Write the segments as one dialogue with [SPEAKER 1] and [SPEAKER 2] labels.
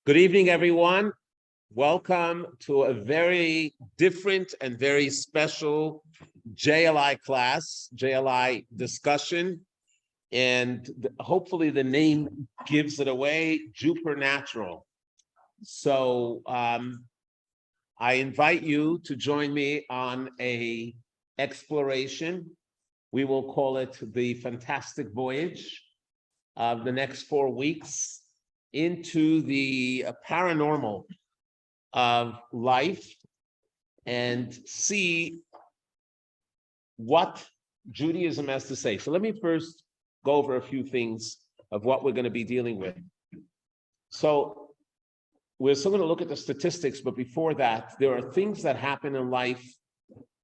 [SPEAKER 1] Good evening, everyone. Welcome to a very different and very special JLI class, JLI discussion. And hopefully the name gives it away, Supernatural. So I invite you to join me on a exploration. We will call it the Fantastic Voyage of the next 4 weeks into the paranormal of life and see what Judaism has to say. So let me first go over a few things of what we're going to be dealing with. So we're still going to look at the statistics, but before that, there are things that happen in life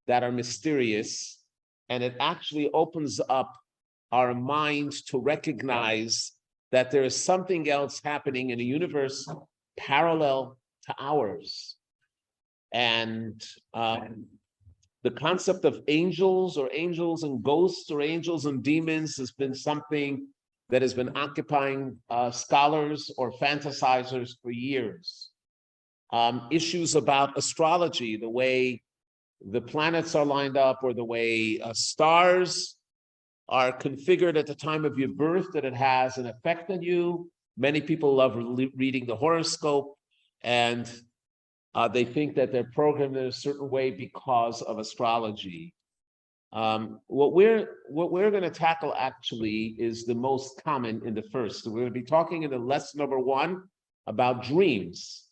[SPEAKER 1] that are mysterious, and it actually opens up our minds to recognize that there is something else happening in a universe parallel to ours. And the concept of angels and ghosts or angels and demons has been something that has been occupying scholars or fantasizers for years. Issues about astrology, the way the planets are lined up or the way stars are configured at the time of your birth, that it has an effect on you. Many people love reading the horoscope, and they think that they're programmed in a certain way because of astrology. What we're going to tackle actually is the most common in the first. So we're going to be talking in the lesson number 1 about dreams.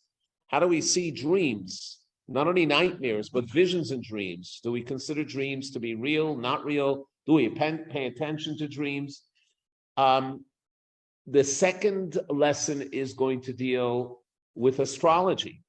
[SPEAKER 1] How do we see dreams? Not only nightmares, but visions and dreams. Do we consider dreams to be real, not real? Do we pay attention to dreams? The second lesson is going to deal with astrology,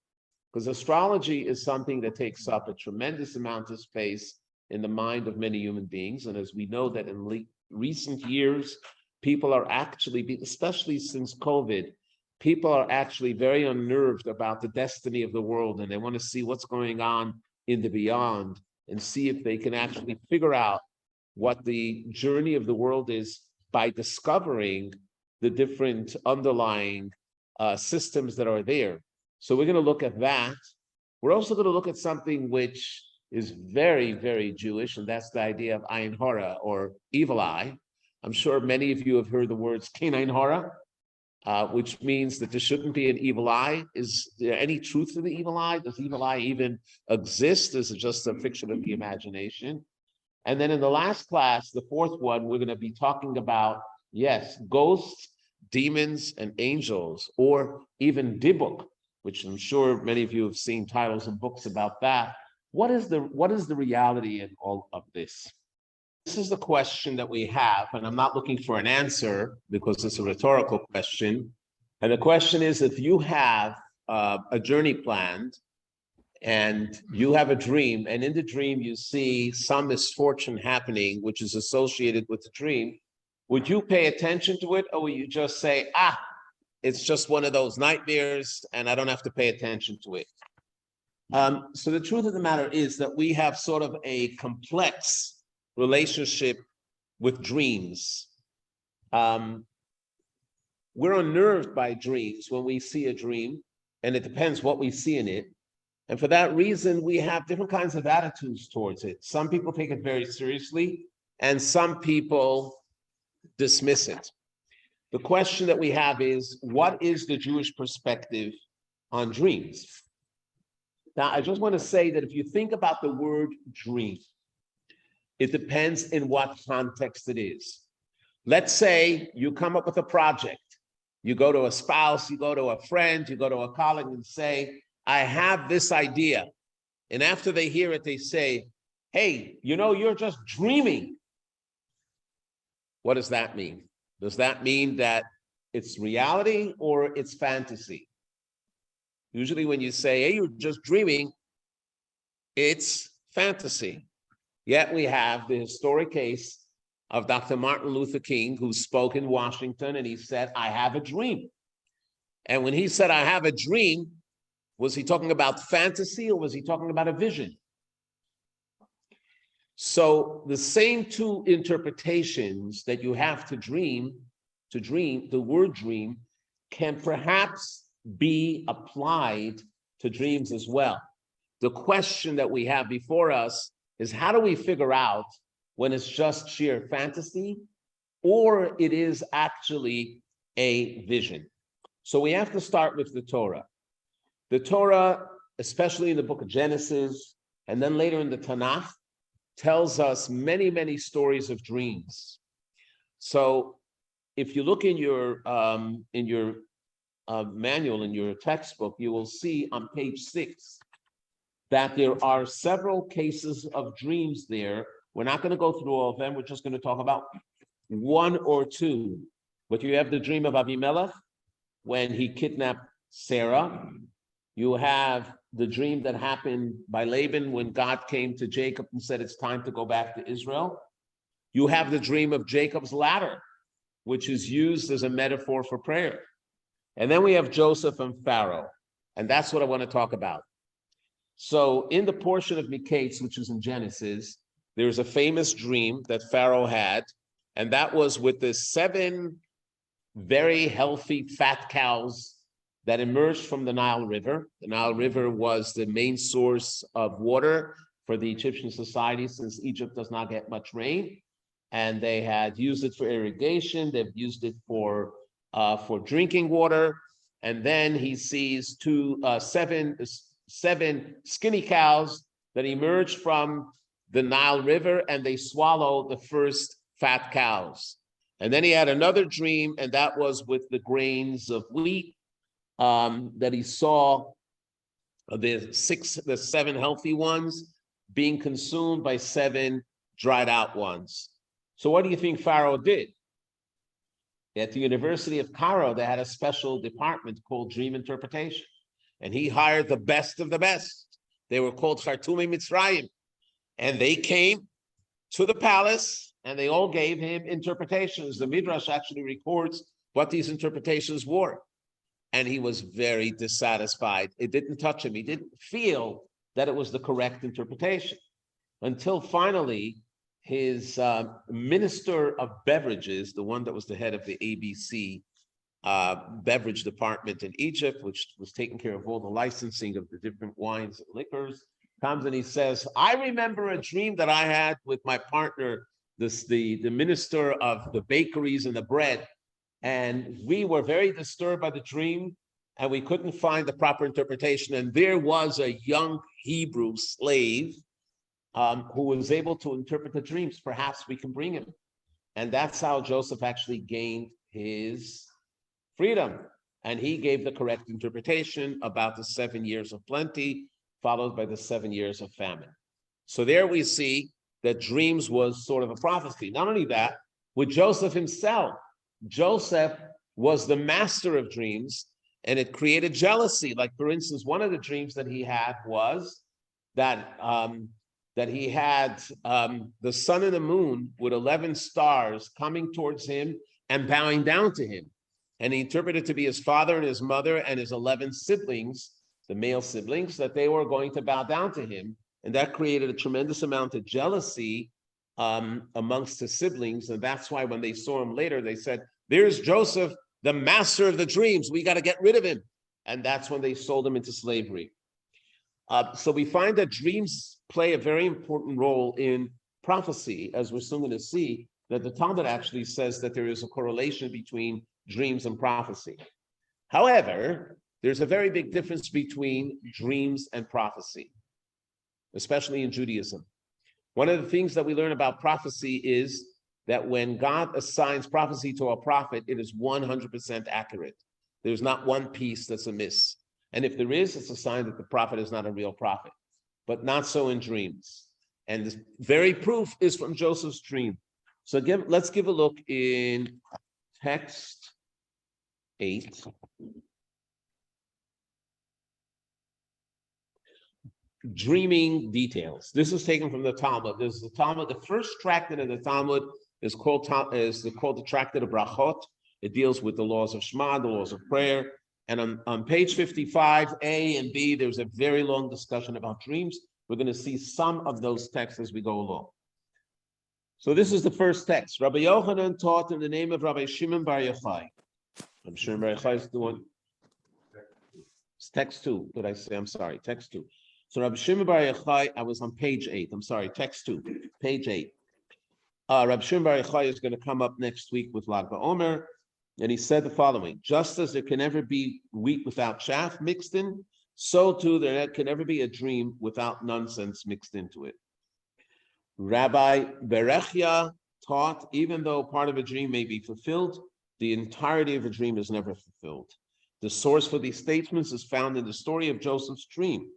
[SPEAKER 1] because astrology is something that takes up a tremendous amount of space in the mind of many human beings. And as we know that in recent years, people are actually, especially since COVID, people are actually very unnerved about the destiny of the world, and they want to see what's going on in the beyond and see if they can actually figure out what the journey of the world is by discovering the different underlying systems that are there. So we're going to look at that. We're also going to look at something which is very, very Jewish, and that's the idea of Ein Hara, or evil eye. I'm sure many of you have heard the words Kein Ein Hara, which means that there shouldn't be an evil eye. Is there any truth to the evil eye? Does evil eye even exist? Is it just a fiction of the imagination? And then in the last class, the fourth one, we're going to be talking about, yes, ghosts, demons, and angels, or even Dibuk, which I'm sure many of you have seen titles and books about that. What is the reality in all of this? This is the question that we have, and I'm not looking for an answer because it's a rhetorical question. And the question is, if you have a journey planned, and you have a dream, and in the dream you see some misfortune happening which is associated with the dream, would you pay attention to it, or will you just say, it's just one of those nightmares and I don't have to pay attention to it? So the truth of the matter is that we have sort of a complex relationship with dreams. We're unnerved by dreams when we see a dream, and it depends what we see in it. And for that reason, we have different kinds of attitudes towards it. Some people take it very seriously, and some people dismiss it. The question that we have is, what is the Jewish perspective on dreams? Now, I just want to say that if you think about the word dream, it depends in what context it is. Let's say you come up with a project. You go to a spouse, you go to a friend, you go to a colleague and say, I have this idea. And after they hear it, they say, hey, you're just dreaming. What does that mean? Does that mean that it's reality or it's fantasy? Usually when you say, hey, you're just dreaming, it's fantasy. Yet we have the historic case of Dr. Martin Luther King, who spoke in Washington, and he said, I have a dream. And when he said, I have a dream, was he talking about fantasy or was he talking about a vision? So the same two interpretations that you have to dream, the word dream, can perhaps be applied to dreams as well. The question that we have before us is, how do we figure out when it's just sheer fantasy or it is actually a vision? So we have to start with the Torah. The Torah, especially in the book of Genesis, and then later in the Tanakh, tells us many, many stories of dreams. So if you look in your manual, in your textbook, you will see on page 6 that there are several cases of dreams there. We're not going to go through all of them. We're just going to talk about one or two. But you have the dream of Avimelech when he kidnapped Sarah. You have the dream that happened by Laban when God came to Jacob and said, it's time to go back to Israel. You have the dream of Jacob's ladder, which is used as a metaphor for prayer. And then we have Joseph and Pharaoh. And that's what I want to talk about. So in the portion of Miketz, which is in Genesis, there's a famous dream that Pharaoh had, and that was with the 7 very healthy fat cows that emerged from the Nile River. The Nile River was the main source of water for the Egyptian society, since Egypt does not get much rain. And they had used it for irrigation. They've used it for drinking water. And then he sees seven skinny cows that emerge from the Nile River, and they swallow the first fat cows. And then he had another dream, and that was with the grains of wheat, that he saw the 7 healthy ones being consumed by 7 dried out ones. So what do you think Pharaoh did? At the University of Cairo, they had a special department called dream interpretation. And he hired the best of the best. They were called Khartoumi Mitzrayim. And they came to the palace and they all gave him interpretations. The Midrash actually records what these interpretations were. And he was very dissatisfied. It didn't touch him. He didn't feel that it was the correct interpretation. Until finally, his minister of beverages, the one that was the head of the ABC beverage department in Egypt, which was taking care of all the licensing of the different wines and liquors, comes and he says, I remember a dream that I had with my partner, the minister of the bakeries and the bread. And we were very disturbed by the dream and we couldn't find the proper interpretation. And there was a young Hebrew slave who was able to interpret the dreams. Perhaps we can bring him. And that's how Joseph actually gained his freedom. And he gave the correct interpretation about the 7 years of plenty, followed by the 7 years of famine. So there we see that dreams was sort of a prophecy. Not only that, with Joseph himself, Joseph was the master of dreams, and it created jealousy. Like, for instance, one of the dreams that he had was that he had the sun and the moon with 11 stars coming towards him and bowing down to him. And he interpreted to be his father and his mother and his 11 siblings, the male siblings, that they were going to bow down to him. And that created a tremendous amount of jealousy amongst his siblings. And that's why when they saw him later, they said, there's Joseph, the master of the dreams. We got to get rid of him. And that's when they sold him into slavery. So we find that dreams play a very important role in prophecy, as we're soon going to see, that the Talmud actually says that there is a correlation between dreams and prophecy. However, there's a very big difference between dreams and prophecy, especially in Judaism. One of the things that we learn about prophecy is that when God assigns prophecy to a prophet, it is 100% accurate. There's not one piece that's amiss. And if there is, it's a sign that the prophet is not a real prophet, but not so in dreams. And the very proof is from Joseph's dream. So let's give a look in text 8. Dreaming details. This is taken from the Talmud. This is the Talmud. The first tractate of the Talmud is called the Tractate of Brachot. It deals with the laws of Shema, the laws of prayer. And on page 55, A and B, there's a very long discussion about dreams. We're going to see some of those texts as we go along. So this is the first text. Rabbi Yochanan taught in the name of Rabbi Shimon Bar Yochai. I'm sure Bar Yochai is the one. text 2. Did I say? I'm sorry, text 2. So Rabbi Shimon Bar Yochai, I was on page 8. I'm sorry, text 2, page 8. Rabbi Shimon Bar Yochai is going to come up next week with Lag BaOmer, and he said the following: just as there can never be wheat without chaff mixed in, so too there can never be a dream without nonsense mixed into it. Rabbi Berechia taught, even though part of a dream may be fulfilled, the entirety of a dream is never fulfilled. The source for these statements is found in the story of Joseph's dream.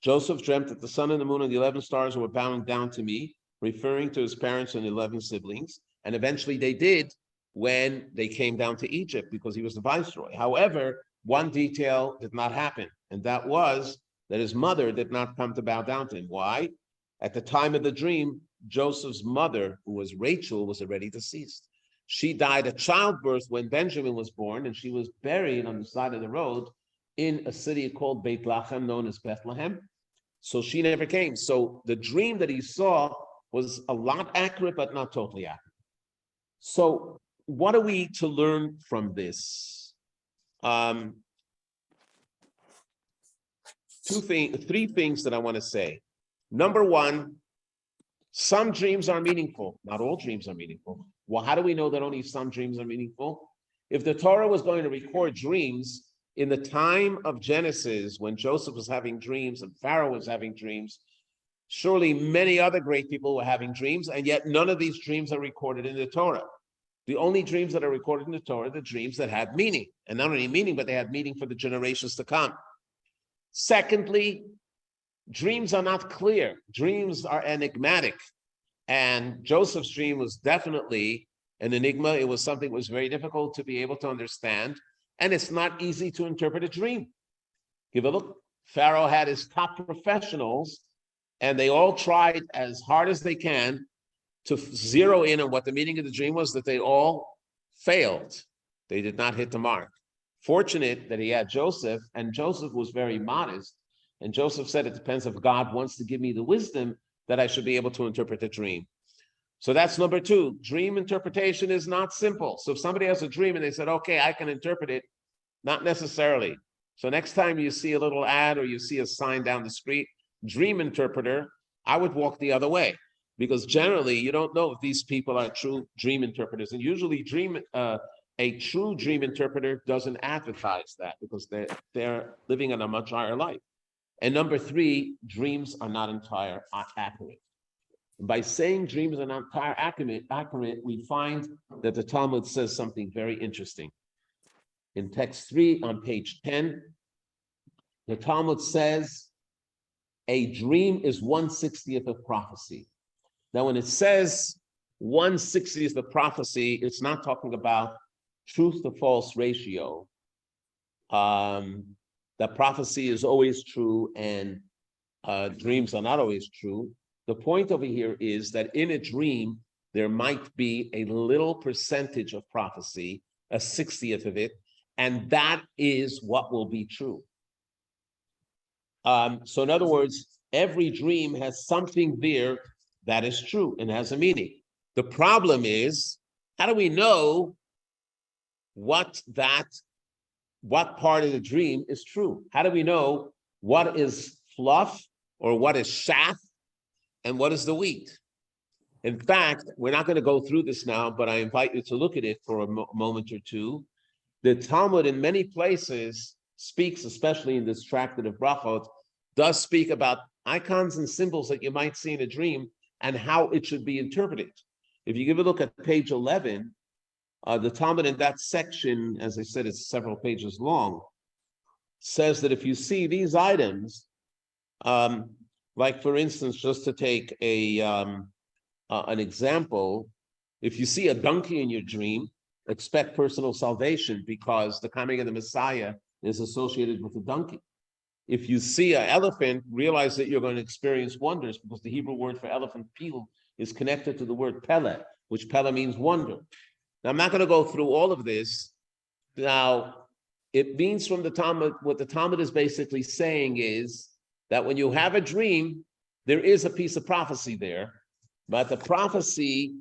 [SPEAKER 1] Joseph dreamt that the sun and the moon and the 11 stars were bowing down to me, referring to his parents and 11 siblings. And eventually they did when they came down to Egypt because he was the viceroy. However, one detail did not happen, and that was that his mother did not come to bow down to him. Why? At the time of the dream, Joseph's mother, who was Rachel, was already deceased. She died at childbirth when Benjamin was born, and she was buried on the side of the road in a city called Beit Lachem, known as Bethlehem. So she never came. So the dream that he saw was a lot accurate, but not totally accurate. So what are we to learn from this? Three things that I want to say. Number one, some dreams are meaningful. Not all dreams are meaningful. Well, how do we know that only some dreams are meaningful? If the Torah was going to record dreams in the time of Genesis, when Joseph was having dreams and Pharaoh was having dreams, surely many other great people were having dreams, and yet none of these dreams are recorded in the Torah. The only dreams that are recorded in the Torah are the dreams that had meaning, and not only meaning, but they had meaning for the generations to come. Secondly, dreams are not clear. Dreams are enigmatic. And Joseph's dream was definitely an enigma. It was something that was very difficult to be able to understand. And it's not easy to interpret a dream. Give a look. Pharaoh had his top professionals, and they all tried as hard as they can to zero in on what the meaning of the dream was, that they all failed. They did not hit the mark. Fortunate that he had Joseph, and Joseph was very modest. And Joseph said, it depends if God wants to give me the wisdom that I should be able to interpret the dream. So that's number two. Dream interpretation is not simple. So if somebody has a dream and they said, okay, I can interpret it, not necessarily. So next time you see a little ad or you see a sign down the street, dream interpreter, I would walk the other way, because generally you don't know if these people are true dream interpreters. And usually a true dream interpreter doesn't advertise that, because they're living in a much higher life. And number three, dreams are not entirely accurate. By saying dreams are not entirely accurate, we find that the Talmud says something very interesting. In text 3 on page 10, the Talmud says a dream is 1/60th of prophecy. Now, when it says 1/60th of prophecy, it's not talking about truth to false ratio. That prophecy is always true and dreams are not always true. The point over here is that in a dream, there might be a little percentage of prophecy, a 60th of it, and that is what will be true. So in other words, every dream has something there that is true and has a meaning. The problem is, how do we know what part of the dream is true? How do we know what is fluff or what is chaff and what is the wheat? In fact, we're not going to go through this now, but I invite you to look at it for a moment or two. The Talmud in many places speaks, especially in this tractate of Brachot, does speak about icons and symbols that you might see in a dream and how it should be interpreted. If you give a look at page 11, the Talmud in that section, as I said, it's several pages long, says that if you see these items, like for instance, just to take an example, if you see a donkey in your dream, expect personal salvation, because the coming of the Messiah is associated with the donkey. If you see an elephant, realize that you're going to experience wonders, because the Hebrew word for elephant, pil, is connected to the word pele, which pele means wonder. Now, I'm not going to go through all of this. Now, it means from the Talmud, what the Talmud is basically saying is that when you have a dream, there is a piece of prophecy there, but the prophecy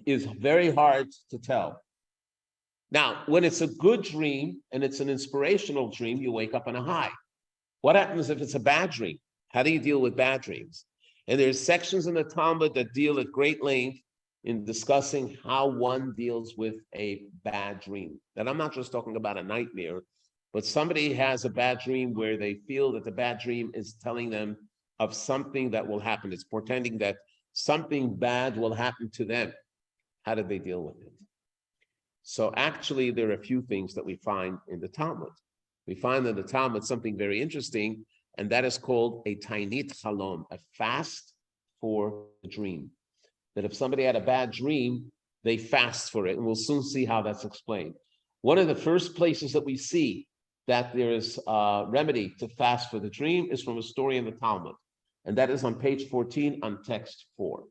[SPEAKER 1] is very hard to tell. Now, when it's a good dream and it's an inspirational dream, you wake up on a high. What happens if it's a bad dream? How do you deal with bad dreams? And there's sections in the Talmud that deal at great length in discussing how one deals with a bad dream. And I'm not just talking about a nightmare, but somebody has a bad dream where they feel that the bad dream is telling them of something that will happen. It's portending that something bad will happen to them. How do they deal with it? So actually, there are a few things that we find in the Talmud. We find in the Talmud something very interesting, and that is called a tainit chalom, a fast for the dream. That if somebody had a bad dream, they fast for it, and we'll soon see how that's explained. One of the first places that we see that there is a remedy to fast for the dream is from a story in the Talmud, and that is on page 14 on text 4.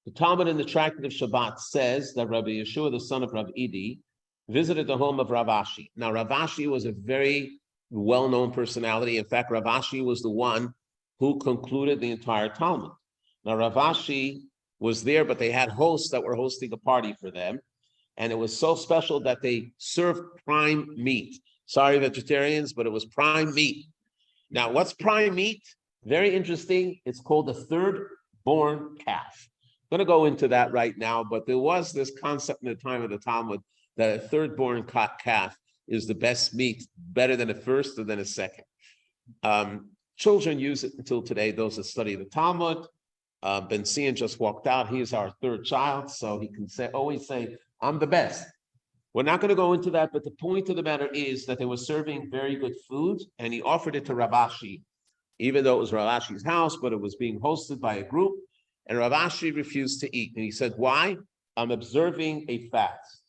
[SPEAKER 1] The Talmud in the Tractate of Shabbat says that Rabbi Yeshua, the son of Rav Idi, visited the home of Rav Ashi. Now, Rav Ashi was a very well-known personality. In fact, Rav Ashi was the one who concluded the entire Talmud. Now, Rav Ashi was there, but they had hosts that were hosting a party for them. And it was so special that they served prime meat. Sorry, vegetarians, but it was prime meat. Now, what's prime meat? Very interesting. It's called the third-born calf. I'm going to go into that right now, but there was this concept in the time of the Talmud that a third-born calf is the best meat, better than a first or than a second. Children use it until today, those that study the Talmud. Ben Sion just walked out. He is our third child, so he can always say, I'm the best. We're not going to go into that, but the point of the matter is that they were serving very good food, and he offered it to Rav Ashi, even though it was Rav Ashi's house, but it was being hosted by a group, and Rav Ashi refused to eat. And he said, why? I'm observing a fast.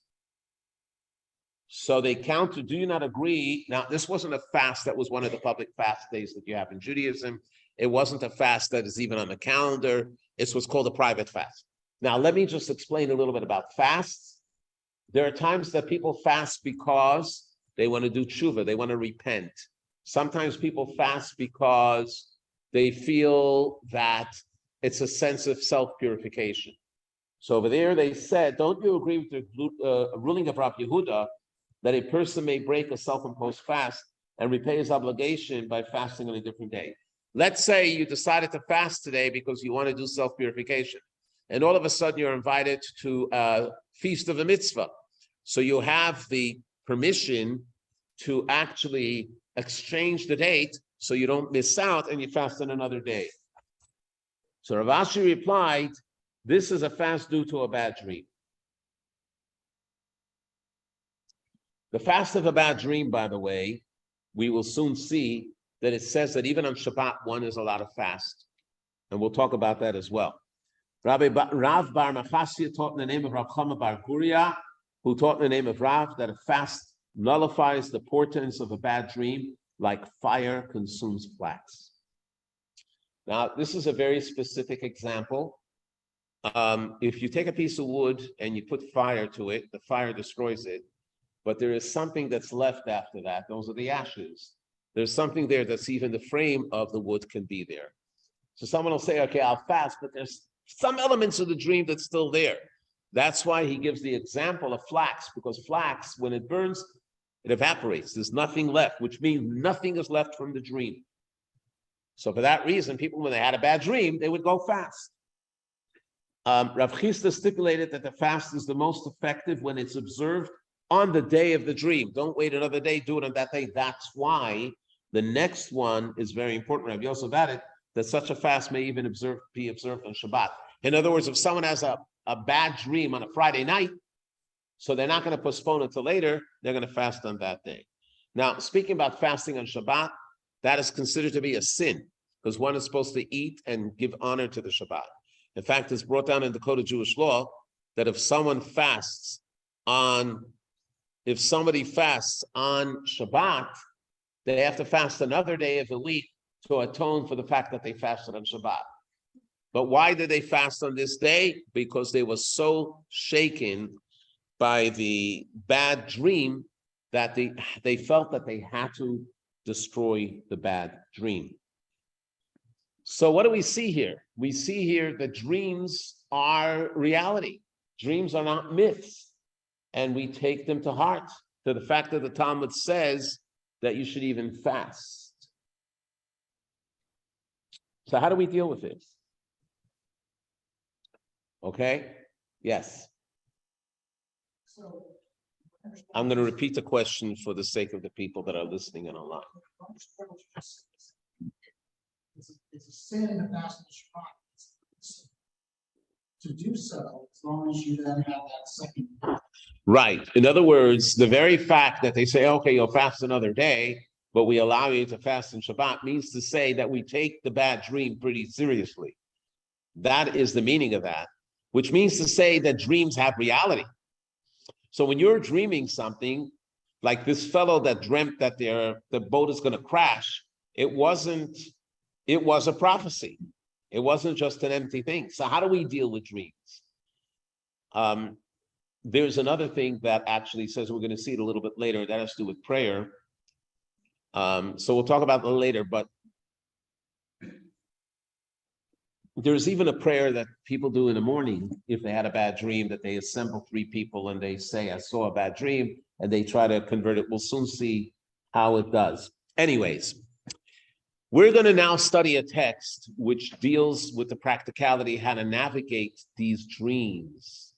[SPEAKER 1] So they countered, do you not agree? Now, this wasn't a fast that was one of the public fast days that you have in Judaism. It wasn't a fast that is even on the calendar. It's what's called a private fast. Now, let me just explain a little bit about fasts. There are times that people fast because they want to do tshuva, they want to repent. Sometimes people fast because they feel that it's a sense of self-purification. So over there they said, don't you agree with the ruling of Rabbi Yehuda that a person may break a self-imposed fast and repay his obligation by fasting on a different day? Let's say you decided to fast today because you want to do self-purification, and all of a sudden you're invited to a feast of a mitzvah. So you have the permission to actually exchange the date so you don't miss out and you fast on another day. So Rav Ashi replied, this is a fast due to a bad dream. The fast of a bad dream, by the way, we will soon see that it says that even on Shabbat, one is allowed to fast. And we'll talk about that as well. Rav Bar Machasya taught in the name of Rav Chama Bar Guria, who taught in the name of Rav, that a fast nullifies the portents of a bad dream like fire consumes flax. Now, this is a very specific example. If you take a piece of wood and you put fire to it, the fire destroys it, but there is something that's left after that. Those are the ashes. There's something there that's even the frame of the wood can be there. So someone will say, okay, I'll fast, but there's some elements of the dream that's still there. That's why he gives the example of flax, because flax, when it burns, it evaporates. There's nothing left, which means nothing is left from the dream. So for that reason, people, when they had a bad dream, they would go fast. Rav Chisda stipulated that the fast is the most effective when it's observed on the day of the dream. Don't wait another day, do it on that day. That's why the next one is very important. Rav Yosef added that such a fast may even be observed on Shabbat. In other words, if someone has a bad dream on a Friday night, so they're not going to postpone it till later, they're going to fast on that day. Now, speaking about fasting on Shabbat, that is considered to be a sin, because one is supposed to eat and give honor to the Shabbat. In fact, it's brought down in the Code of Jewish law that if somebody fasts on Shabbat, they have to fast another day of the week to atone for the fact that they fasted on Shabbat. But why did they fast on this day? Because they were so shaken by the bad dream that they felt that they had to destroy the bad dream. So what do we see here? We see here that dreams are reality. Dreams are not myths. and we take them to heart, to the fact that the Talmud says that you should even fast. So how do we deal with this? Okay, yes. I'm going to repeat the question for the sake of the people that are listening and online.
[SPEAKER 2] It's a sin in the fast and Shabbat to do so, as long as you then have that second.
[SPEAKER 1] Right. In other words, the very fact that they say, okay, you'll fast another day, but we allow you to fast in Shabbat means to say that we take the bad dream pretty seriously. That is the meaning of that, which means to say that dreams have reality. So when you're dreaming something, like this fellow that dreamt that the boat is going to crash, it was a prophecy. It wasn't just an empty thing. So how do we deal with dreams? There's another thing that actually says, we're going to see it a little bit later, that has to do with prayer. So we'll talk about that later, but there's even a prayer that people do in the morning if they had a bad dream, that they assemble 3 people and they say, I saw a bad dream, and they try to convert it. We'll soon see how it does. Anyways, we're going to now study a text which deals with the practicality, how to navigate these dreams.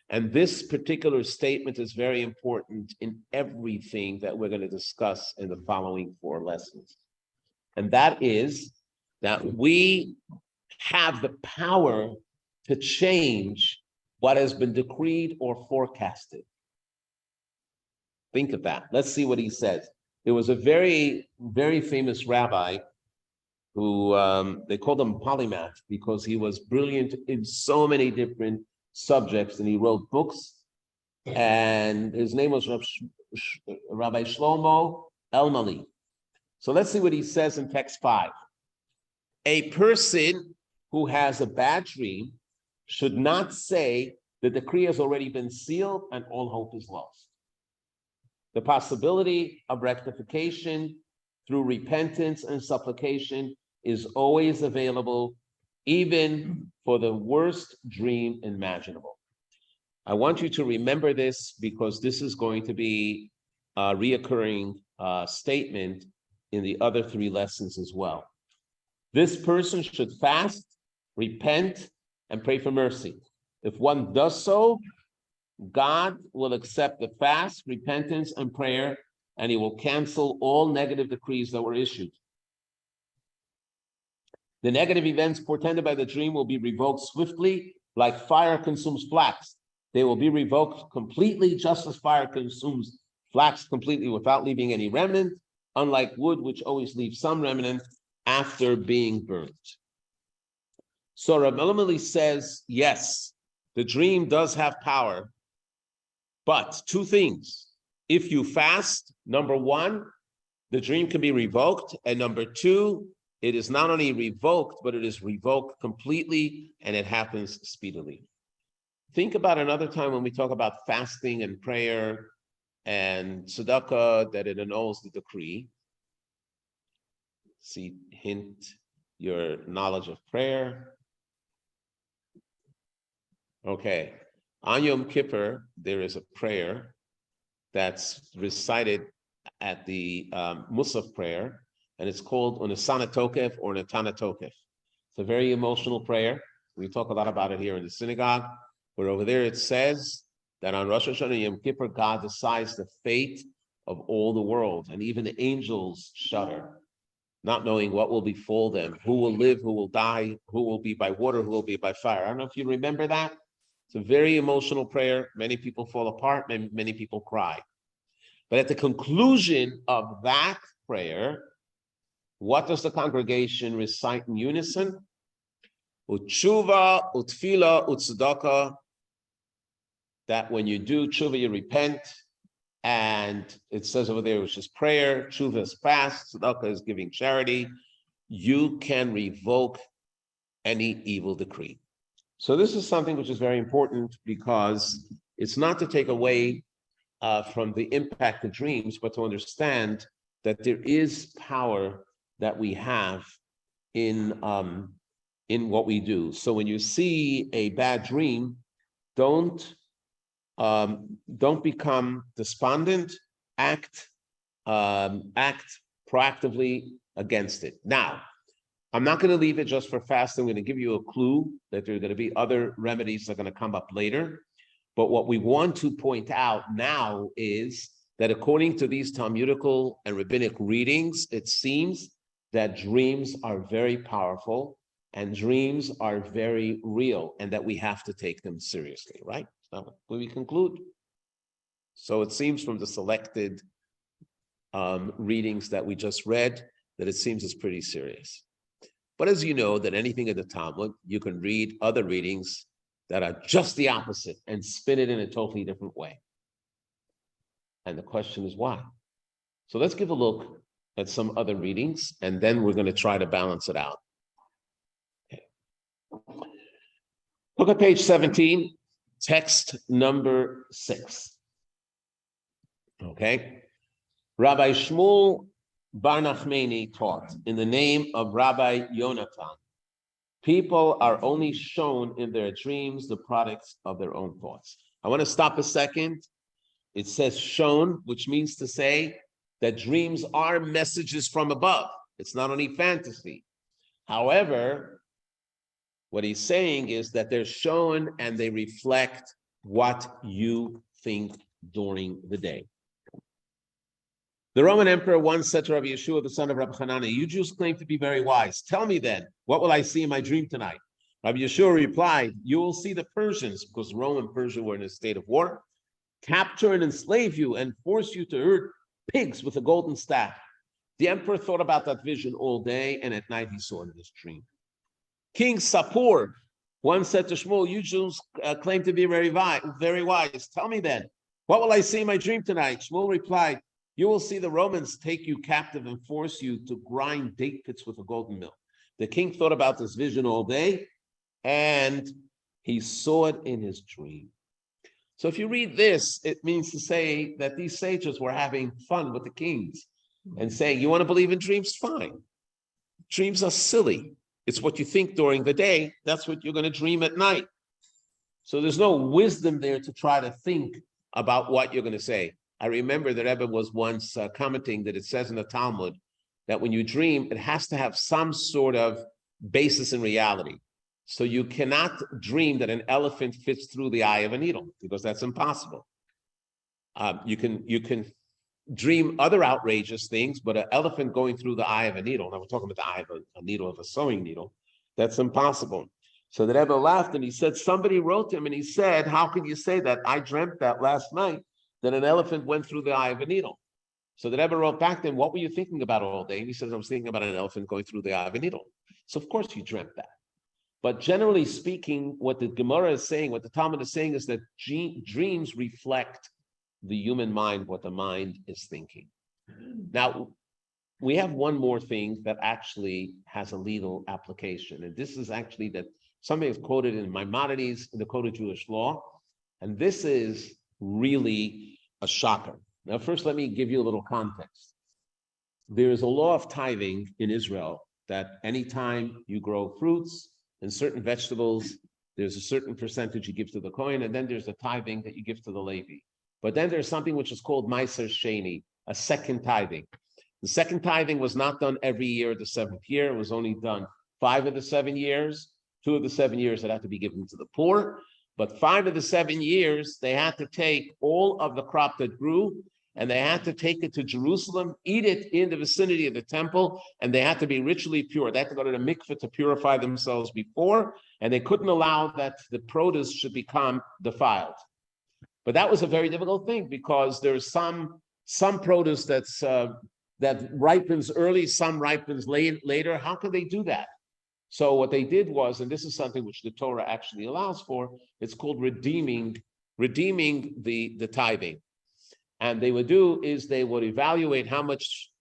[SPEAKER 1] And this particular statement is very important in everything that we're going to discuss in the following 4 lessons. And that is that we have the power to change what has been decreed or forecasted. Think of that. Let's see what he says. There was a very, very famous rabbi who they called him polymath because he was brilliant in so many different subjects, and he wrote books. And his name was Rabbi Shlomo Elmali. So let's see what he says in text 5. A person who has a bad dream should not say the decree has already been sealed and all hope is lost. The possibility of rectification through repentance and supplication is always available, even for the worst dream imaginable. I want you to remember this because this is going to be a reoccurring statement in the other 3 lessons as well. This person should fast, repent, and pray for mercy. If one does so, God will accept the fast, repentance, and prayer, and he will cancel all negative decrees that were issued. The negative events portended by the dream will be revoked swiftly, like fire consumes flax. They will be revoked completely, just as fire consumes flax completely without leaving any remnant, unlike wood, which always leaves some remnant after being burnt. So Rabbi Elmali says, yes, the dream does have power, but 2 things. If you fast, number 1, the dream can be revoked, and number 2, it is not only revoked, but it is revoked completely, and it happens speedily. Think about another time when we talk about fasting and prayer and tzedakah, that it annuls the decree. See, hint, your knowledge of prayer. Okay, on Yom Kippur, there is a prayer that's recited at the Musaf prayer, and it's called Unasana Tokef or Natana Tokef. It's a very emotional prayer. We talk a lot about it here in the synagogue, but over there it says that on Rosh Hashanah Yom Kippur, God decides the fate of all the world, and even the angels shudder, not knowing what will befall them, who will live, who will die, who will be by water, who will be by fire. I don't know if you remember that. It's a very emotional prayer. Many people fall apart, many people cry. But at the conclusion of that prayer, what does the congregation recite in unison? Utshuva, utfila, utzdaka. That when you do tshuva, you repent. And it says over there, which is prayer, tshuva is fast, tzedakah is giving charity. You can revoke any evil decree. So this is something which is very important because it's not to take away from the impact of dreams, but to understand that there is power that we have in what we do. So when you see a bad dream, don't Don't become despondent. Act proactively against it. Now, I'm not going to leave it just for fasting. I'm going to give you a clue that there are going to be other remedies that are going to come up later. But what we want to point out now is that according to these Talmudical and rabbinic readings, it seems that dreams are very powerful and dreams are very real and that we have to take them seriously, right? So we conclude. So it seems from the selected readings that we just read that it seems it's pretty serious. But as you know, that anything in the Talmud, you can read other readings that are just the opposite and spin it in a totally different way. And the question is why? So let's give a look at some other readings, and then we're going to try to balance it out. Okay. Look at page 17, text number 6. Okay. Rabbi Shmuel Bar Nachmani taught in the name of Rabbi Yonatan, people are only shown in their dreams the products of their own thoughts. I want to stop a second. It says shown, which means to say that dreams are messages from above. It's not only fantasy. However, what he's saying is that they're shown and they reflect what you think during the day. The Roman emperor once said to Rabbi Yeshua, the son of Rabbi Hanani, you Jews claim to be very wise. Tell me then, what will I see in my dream tonight? Rabbi Yeshua replied, you will see the Persians, because Rome and Persia were in a state of war, capture and enslave you and force you to herd pigs with a golden staff. The emperor thought about that vision all day, and at night he saw it in his dream. King Sapor once said to Shmuel, you Jews claim to be very wise. Tell me then, what will I see in my dream tonight? Shmuel replied, you will see the Romans take you captive and force you to grind date pits with a golden mill. The king thought about this vision all day, and he saw it in his dream. So if you read this, it means to say that these sages were having fun with the kings and saying, you want to believe in dreams? Fine. Dreams are silly. It's what you think during the day. That's what you're going to dream at night. So there's no wisdom there to try to think about what you're going to say. I remember the Rebbe was once commenting that it says in the Talmud that when you dream, it has to have some sort of basis in reality. So you cannot dream that an elephant fits through the eye of a needle, because that's impossible. You can dream other outrageous things, but an elephant going through the eye of a needle, now we're talking about the eye of a needle of a sewing needle, that's impossible. So the Rebbe laughed and he said, somebody wrote to him and he said, how can you say that? I dreamt that last night, that an elephant went through the eye of a needle. So the Rebbe wrote back to him, what were you thinking about all day? And he says, I was thinking about an elephant going through the eye of a needle. So of course you dreamt that. But generally speaking, what the Gemara is saying, what the Talmud is saying is that dreams reflect the human mind, what the mind is thinking. Now, we have one more thing that actually has a legal application. And this is actually that something is quoted in Maimonides in the Code of Jewish Law. And this is really a shocker. Now, first, let me give you a little context. There is a law of tithing in Israel that anytime you grow fruits and certain vegetables, there's a certain percentage you give to the Kohen, and then there's the tithing that you give to the Levi. But then there's something which is called Meiser Sheni, a second tithing. The second tithing was not done every year, the seventh year. It was only done 5 of the 7 years. 2 of the 7 years it had to be given to the poor. But 5 of the 7 years, they had to take all of the crop that grew, and they had to take it to Jerusalem, eat it in the vicinity of the temple, and they had to be ritually pure. They had to go to the mikveh to purify themselves before, and they couldn't allow that the produce should become defiled. But that was a very difficult thing, because there's some produce that ripens early, some ripens later. How can they do that? So what they did was, and this is something which the Torah actually allows for, it's called redeeming the tithing. And they would do is they would evaluate how much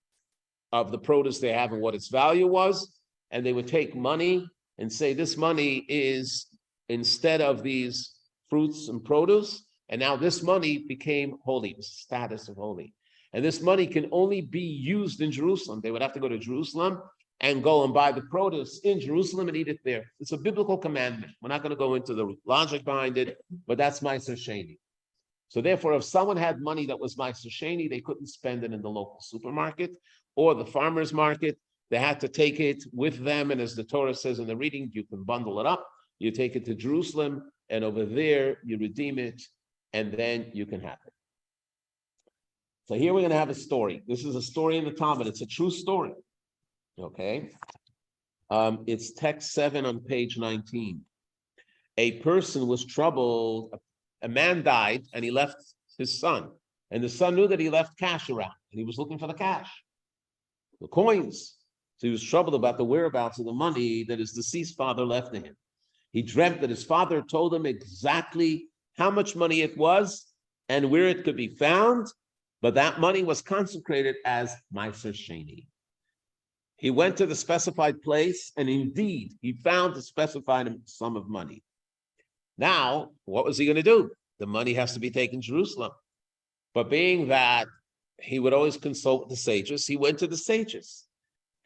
[SPEAKER 1] of the produce they have and what its value was, and they would take money and say this money is instead of these fruits and produce, and now this money became holy, the status of holy. And this money can only be used in Jerusalem. They would have to go to Jerusalem and go and buy the produce in Jerusalem and eat it there. It's a biblical commandment. We're not going to go into the logic behind it, but that's Meiser Sheni. So therefore, if someone had money that was Meiser Sheni, they couldn't spend it in the local supermarket or the farmer's market. They had to take it with them. And as the Torah says in the reading, you can bundle it up. You take it to Jerusalem, and over there you redeem it, and then you can have it. So here we're going to have a story. This is a story in the Talmud. It's a true story. Okay. It's text 7 on page 19. A person was troubled. A man died, and he left his son. And the son knew that he left cash around, and he was looking for the cash, the coins. So he was troubled about the whereabouts of the money that his deceased father left to him. He dreamt that his father told him exactly how much money it was and where it could be found, but that money was consecrated as Meiser Sheni. He went to the specified place, and indeed, he found the specified sum of money. Now, what was he going to do? The money has to be taken to Jerusalem. But being that he would always consult with the sages, he went to the sages.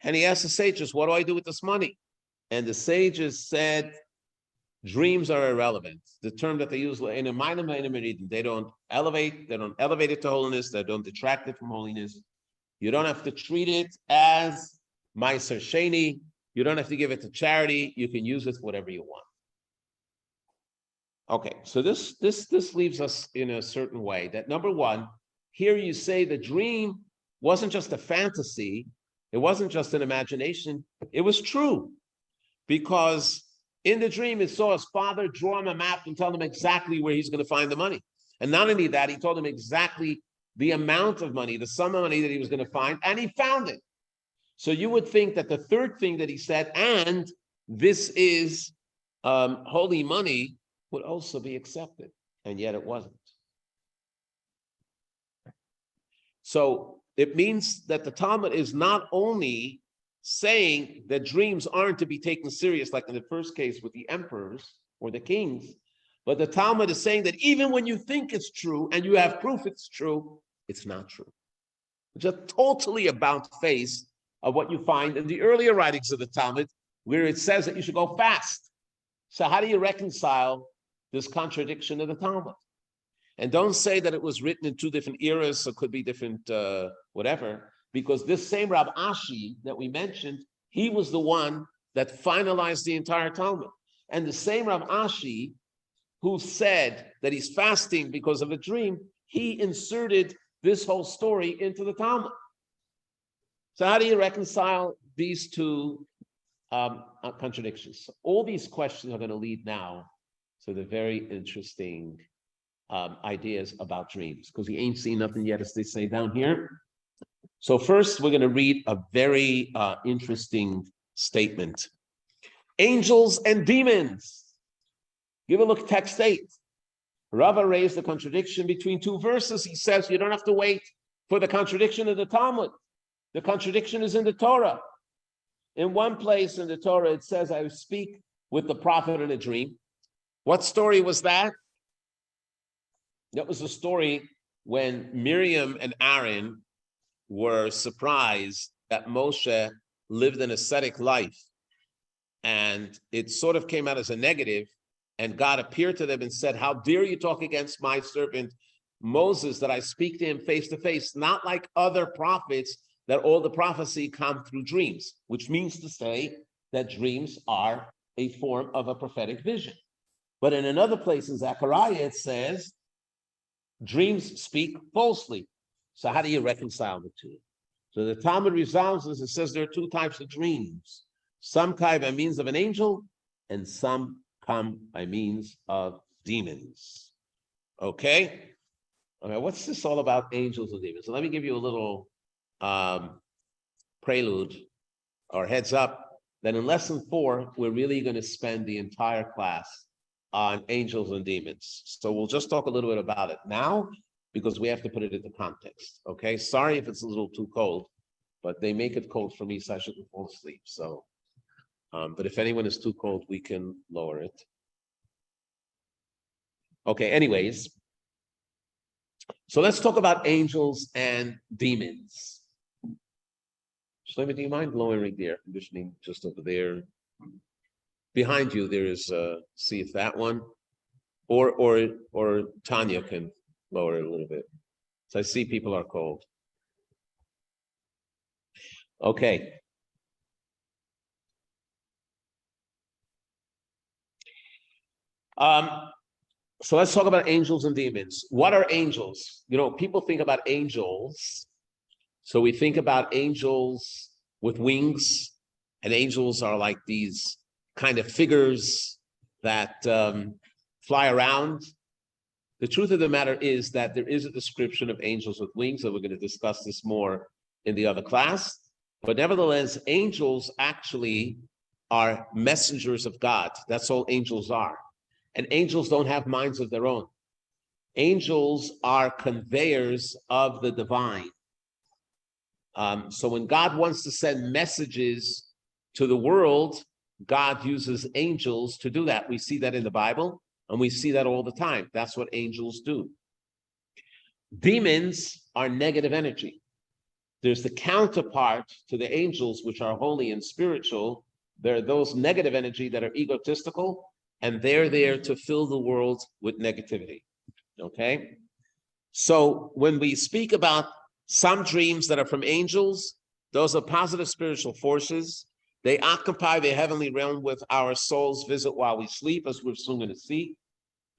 [SPEAKER 1] And he asked the sages, what do I do with this money? And the sages said, dreams are irrelevant. The term that they use in a minor they don't elevate it to holiness, they don't detract it from holiness. You don't have to treat it as Meiser Sheni. You don't have to give it to charity. You can use it for whatever you want. Okay, so this leaves us in a certain way that number one, here you say the dream wasn't just a fantasy, it wasn't just an imagination, it was true. Because in the dream, he saw his father draw him a map and tell him exactly where he's going to find the money. And not only that, he told him exactly the amount of money, the sum of money that he was going to find, and he found it. So you would think that the third thing that he said, and this is holy money, would also be accepted, and yet it wasn't. So it means that the Talmud is not only saying that dreams aren't to be taken serious, like in the first case with the emperors or the kings, but the Talmud is saying that even when you think it's true and you have proof it's true, it's not true. It's a totally about face of what you find in the earlier writings of the Talmud, where it says that you should go fast. So how do you reconcile this contradiction of the Talmud? And don't say that it was written in two different eras, so it could be different whatever, because this same Rab Ashi that we mentioned, he was the one that finalized the entire Talmud. And the same Rab Ashi who said that he's fasting because of a dream, he inserted this whole story into the Talmud. So how do you reconcile these two contradictions? So all these questions are going to lead now to the very interesting ideas about dreams, because he ain't seen nothing yet, as they say down here. So first, we're going to read a very interesting statement. Angels and demons. Give a look, text 8. Rava raised the contradiction between two verses. He says you don't have to wait for the contradiction of the Talmud. The contradiction is in the Torah. In one place in the Torah, it says, I speak with the prophet in a dream. What story was that? That was the story when Miriam and Aaron were surprised that Moshe lived an ascetic life. And it sort of came out as a negative. And God appeared to them and said, how dare you talk against my servant Moses, that I speak to him face to face, not like other prophets, that all the prophecy come through dreams, which means to say that dreams are a form of a prophetic vision. But in another place in Zechariah, it says, dreams speak falsely. So how do you reconcile the two? So the Talmud resolves this. It says there are two types of dreams. Some come by means of an angel, and some come by means of demons. Okay? Okay, what's this all about, angels and demons? So let me give you a little prelude or heads up that in lesson 4, we're really going to spend the entire class on angels and demons. So we'll just talk a little bit about it now, because we have to put it into context. Okay, sorry if it's a little too cold, but they make it cold for me, so I shouldn't fall asleep. So, but if anyone is too cold, we can lower it. Okay, anyways, so let's talk about angels and demons. Shlomo, do you mind lowering the air conditioning just over there? Behind you, there is, see if that one, or Tanya can Lower it a little bit. So I see people are cold. Okay. So let's talk about angels and demons. What are angels? You know, people think about angels. So we think about angels with wings, and angels are like these kind of figures that fly around. The truth of the matter is that there is a description of angels with wings, and we're going to discuss this more in the other class. But nevertheless, angels actually are messengers of God. That's all angels are. And angels don't have minds of their own. Angels are conveyors of the divine. So when God wants to send messages to the world, God uses angels to do that. We see that in the Bible, and we see that all the time. That's what angels do. Demons are negative energy. There's the counterpart to the angels, which are holy and spiritual. There are those negative energy that are egotistical, and they're there to fill the world with negativity. Okay? So when we speak about some dreams that are from angels, those are positive spiritual forces. They occupy the heavenly realm with our souls visit while we sleep, as we're soon going to see.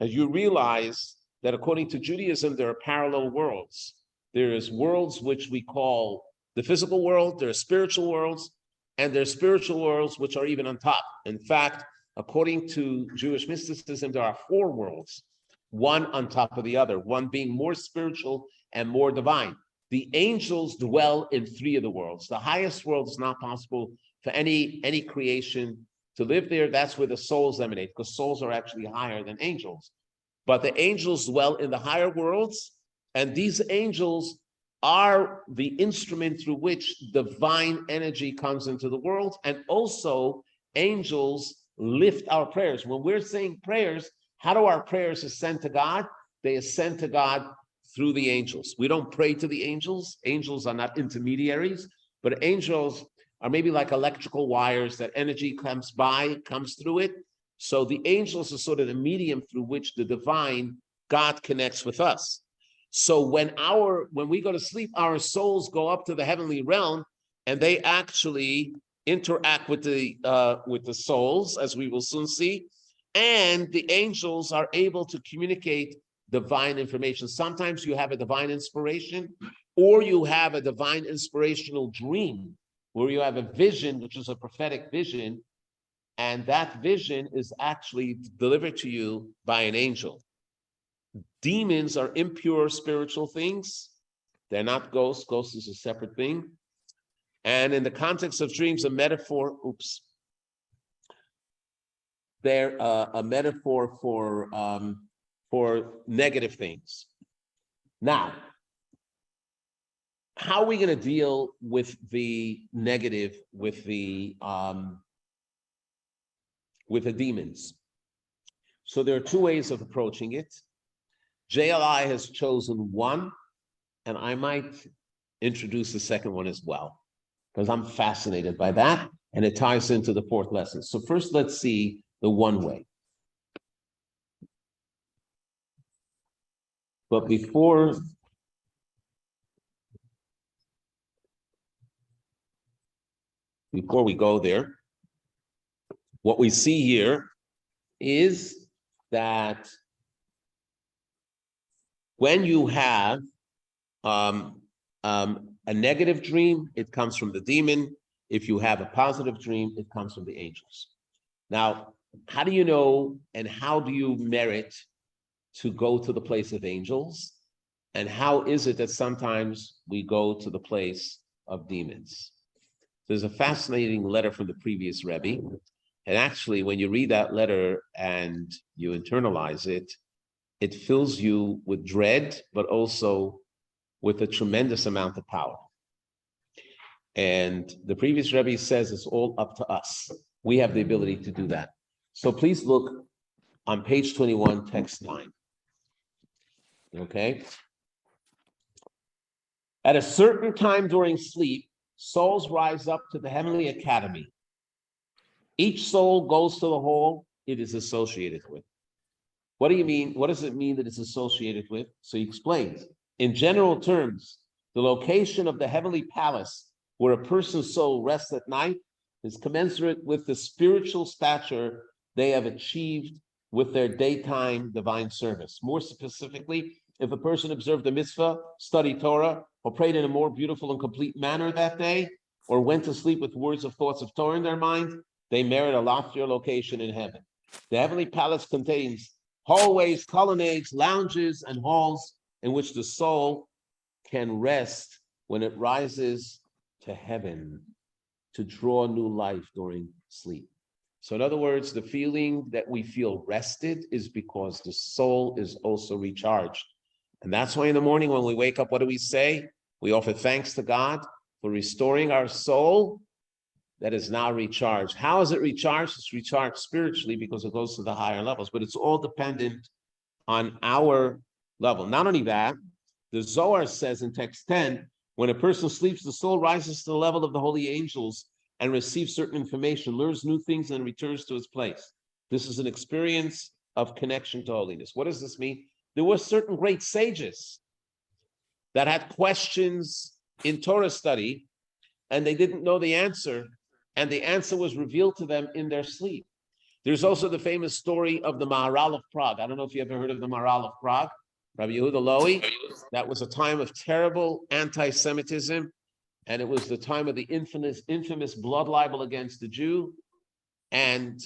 [SPEAKER 1] As you realize that according to Judaism, there are parallel worlds. There is worlds which we call the physical world, there are spiritual worlds, and there are spiritual worlds which are even on top. In fact, according to Jewish mysticism, there are 4 worlds, one on top of the other, one being more spiritual and more divine. The angels dwell in 3 of the worlds. The highest world is not possible for any creation to live there. That's where the souls emanate, because souls are actually higher than angels. But the angels dwell in the higher worlds, and these angels are the instrument through which divine energy comes into the world. And also, angels lift our prayers. When we're saying prayers, how do our prayers ascend to God? They ascend to God through the angels. We don't pray to the angels. Angels are not intermediaries, but angels are maybe like electrical wires that energy comes through it. So the angels are sort of the medium through which the divine God connects with us. So when we go to sleep, our souls go up to the heavenly realm, and they actually interact with the souls, as we will soon see. And the angels are able to communicate divine information. Sometimes you have a divine inspiration, or you have a divine inspirational dream, where you have a vision, which is a prophetic vision, and that vision is actually delivered to you by an angel. Demons are impure spiritual things. They're not ghosts. Ghost is a separate thing. And in the context of dreams, a metaphor, they're a metaphor for negative things. Now, how are we going to deal with the negative, with the demons? So there are 2 ways of approaching it. JLI has chosen one, and I might introduce the second one as well, because I'm fascinated by that, and it ties into the 4th lesson. So first, let's see the one way. But before we go there, what we see here is that when you have a negative dream, it comes from the demon. If you have a positive dream, it comes from the angels. Now, how do you know, and how do you merit to go to the place of angels? And how is it that sometimes we go to the place of demons? There's a fascinating letter from the previous Rebbe. And actually, when you read that letter and you internalize it, it fills you with dread, but also with a tremendous amount of power. And the previous Rebbe says it's all up to us. We have the ability to do that. So please look on page 21, text 9. Okay? At a certain time during sleep, souls rise up to the heavenly academy. Each soul goes to the hall it is associated with. What do you mean? What does it mean that it's associated with? So he explains, in general terms, the location of the heavenly palace where a person's soul rests at night is commensurate with the spiritual stature they have achieved with their daytime divine service. More specifically, if a person observed the mitzvah, studied Torah, or prayed in a more beautiful and complete manner that day, or went to sleep with words of thoughts of Torah in their mind, they merit a loftier location in heaven. The heavenly palace contains hallways, colonnades, lounges, and halls in which the soul can rest when it rises to heaven to draw new life during sleep. So in other words, the feeling that we feel rested is because the soul is also recharged. And that's why in the morning when we wake up, what do we say? We offer thanks to God for restoring our soul that is now recharged. How is it recharged? It's recharged spiritually because it goes to the higher levels, but it's all dependent on our level. Not only that, the Zohar says in text 10, when a person sleeps, the soul rises to the level of the holy angels and receives certain information, learns new things, and returns to its place. This is an experience of connection to holiness. What does this mean? There were certain great sages that had questions in Torah study, and they didn't know the answer, and the answer was revealed to them in their sleep. There's also the famous story of the Maharal of Prague. I don't know if you ever heard of the Maharal of Prague, Rabbi Yehuda Lowy. That was a time of terrible anti-Semitism, and it was the time of the infamous blood libel against the Jew. And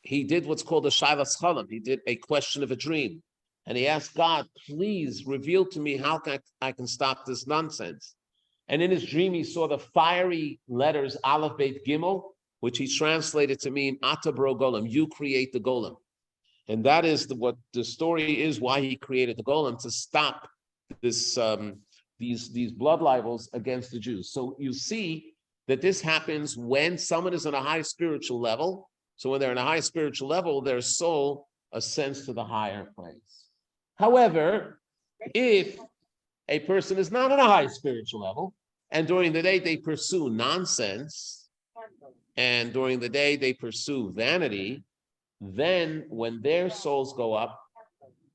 [SPEAKER 1] he did what's called a Shailas Chalam. He did a question of a dream. And he asked God, please reveal to me how I can stop this nonsense. And in his dream, he saw the fiery letters Aleph, Beit, Gimel, which he translated to mean Ata Bro Golem, you create the golem. And that is what the story is, why he created the golem, to stop this these blood libels against the Jews. So you see that this happens when someone is on a high spiritual level. So when they're in a high spiritual level, their soul ascends to the higher place. However, if a person is not on a high spiritual level, and during the day they pursue nonsense, and during the day they pursue vanity, then when their souls go up,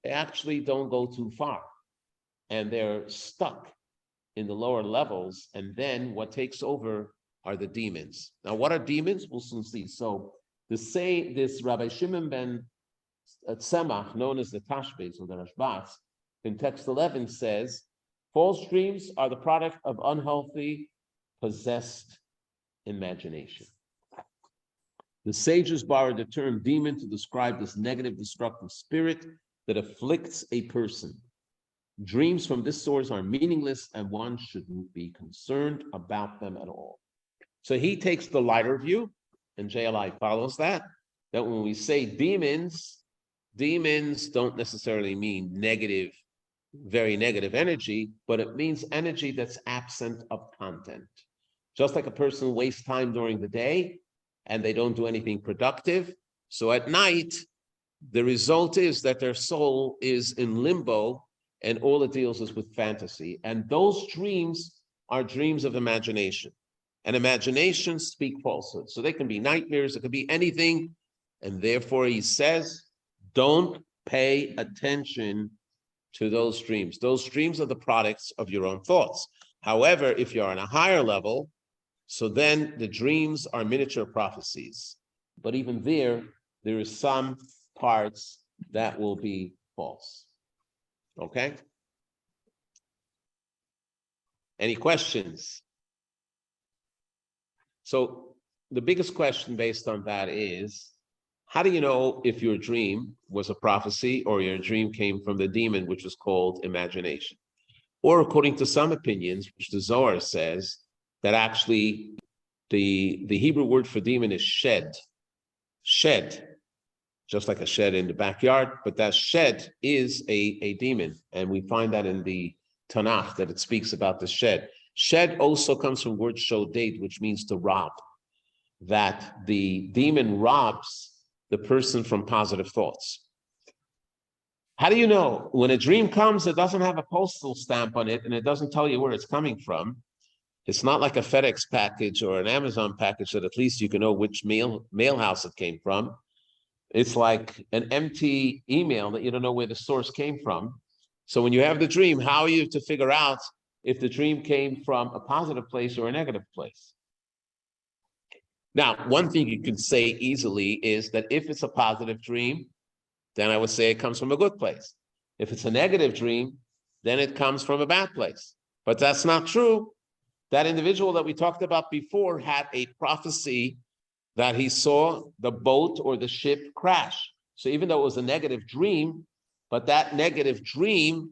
[SPEAKER 1] they actually don't go too far. And they're stuck in the lower levels. And then what takes over are the demons. Now, what are demons? We'll soon see. So this Rabbi Shimon ben Tzemach, known as the Tashbetz or the Rashbats, in text 11 says, false dreams are the product of unhealthy, possessed imagination. The sages borrowed the term demon to describe this negative, destructive spirit that afflicts a person. Dreams from this source are meaningless, and one shouldn't be concerned about them at all. So he takes the lighter view, and JLI follows that when we say demons don't necessarily mean negative, very negative energy, but it means energy that's absent of content. Just like a person wastes time during the day and they don't do anything productive. So at night, the result is that their soul is in limbo and all it deals is with fantasy. And those dreams are dreams of imagination. And imaginations speak falsehood. So they can be nightmares, it could be anything. And therefore he says, don't pay attention to those dreams. Those dreams are the products of your own thoughts. However, if you're on a higher level, so then the dreams are miniature prophecies. But even there is some parts that will be false. Okay? Any questions? So the biggest question based on that is, how do you know if your dream was a prophecy or your dream came from the demon, which was called imagination? Or according to some opinions, which the Zohar says, that actually the Hebrew word for demon is shed. Shed, just like a shed in the backyard, but that shed is a demon. And we find that in the Tanakh, that it speaks about the shed. Shed also comes from word shoded, which means to rob. That the demon robs the person from positive thoughts. How do you know? When a dream comes, it doesn't have a postal stamp on it and it doesn't tell you where it's coming from. It's not like a FedEx package or an Amazon package that at least you can know which mail house it came from. It's like an empty email that you don't know where the source came from. So when you have the dream, how are you to figure out if the dream came from a positive place or a negative place? Now, one thing you can say easily is that if it's a positive dream, then I would say it comes from a good place. If it's a negative dream, then it comes from a bad place. But that's not true. That individual that we talked about before had a prophecy that he saw the boat or the ship crash. So even though it was a negative dream, but that negative dream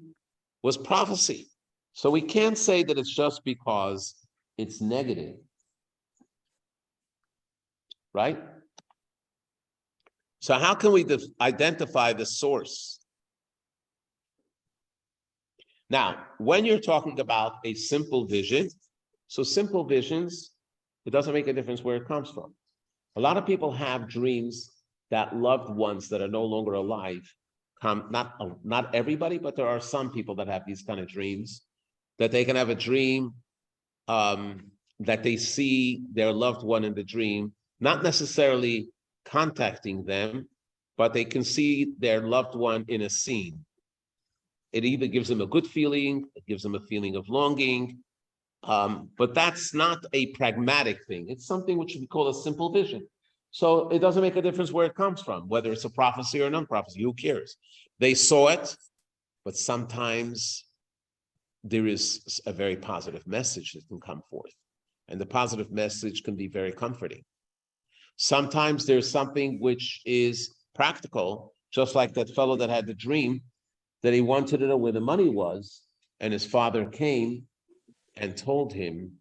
[SPEAKER 1] was prophecy. So we can't say that it's just because it's negative, right? So how can we identify the source? Now, when you're talking about a simple vision, so simple visions, it doesn't make a difference where it comes from. A lot of people have dreams that loved ones that are no longer alive come, not everybody, but there are some people that have these kind of dreams, that they can have a dream that they see their loved one in the dream, not necessarily contacting them, but they can see their loved one in a scene. It either gives them a good feeling, it gives them a feeling of longing, but that's not a pragmatic thing. It's something which we call a simple vision. So it doesn't make a difference where it comes from, whether it's a prophecy or a non-prophecy, who cares? They saw it, but sometimes there is a very positive message that can come forth. And the positive message can be very comforting. Sometimes there's something which is practical, just like that fellow that had the dream that he wanted to know where the money was, and his father came and told him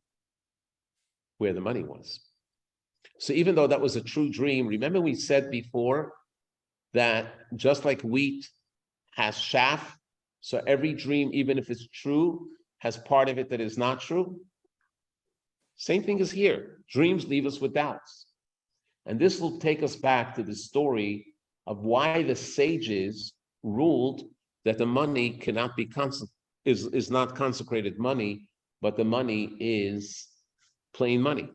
[SPEAKER 1] where the money was. So even though that was a true dream, remember we said before that just like wheat has chaff, so every dream, even if it's true, has part of it that is not true. Same thing is here. Dreams leave us with doubts. And this will take us back to the story of why the sages ruled that the money cannot be is not consecrated money, but the money is plain money.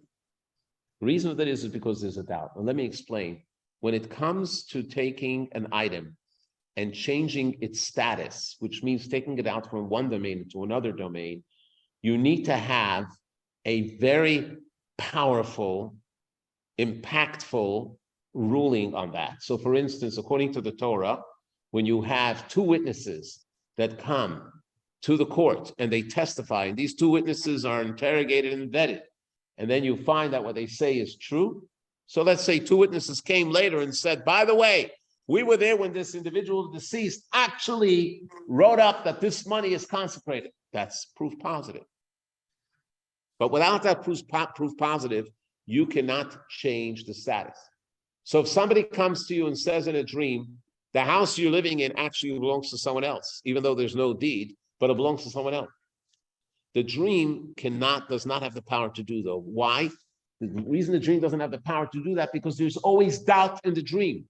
[SPEAKER 1] The reason that is because there's a doubt. And let me explain. When it comes to taking an item and changing its status, which means taking it out from one domain to another domain, you need to have a very powerful, impactful ruling on that. So for instance, according to the Torah, when you have two witnesses that come to the court and they testify, and these two witnesses are interrogated and vetted, and then you find that what they say is true. So let's say two witnesses came later and said, by the way, we were there when this individual deceased actually wrote up that this money is consecrated. That's proof positive. But without that proof positive, you cannot change the status. So if somebody comes to you and says in a dream, the house you're living in actually belongs to someone else, even though there's no deed, but it belongs to someone else. The dream does not have the power to do though. Why? The reason the dream doesn't have the power to do that, because there's always doubt in the dream.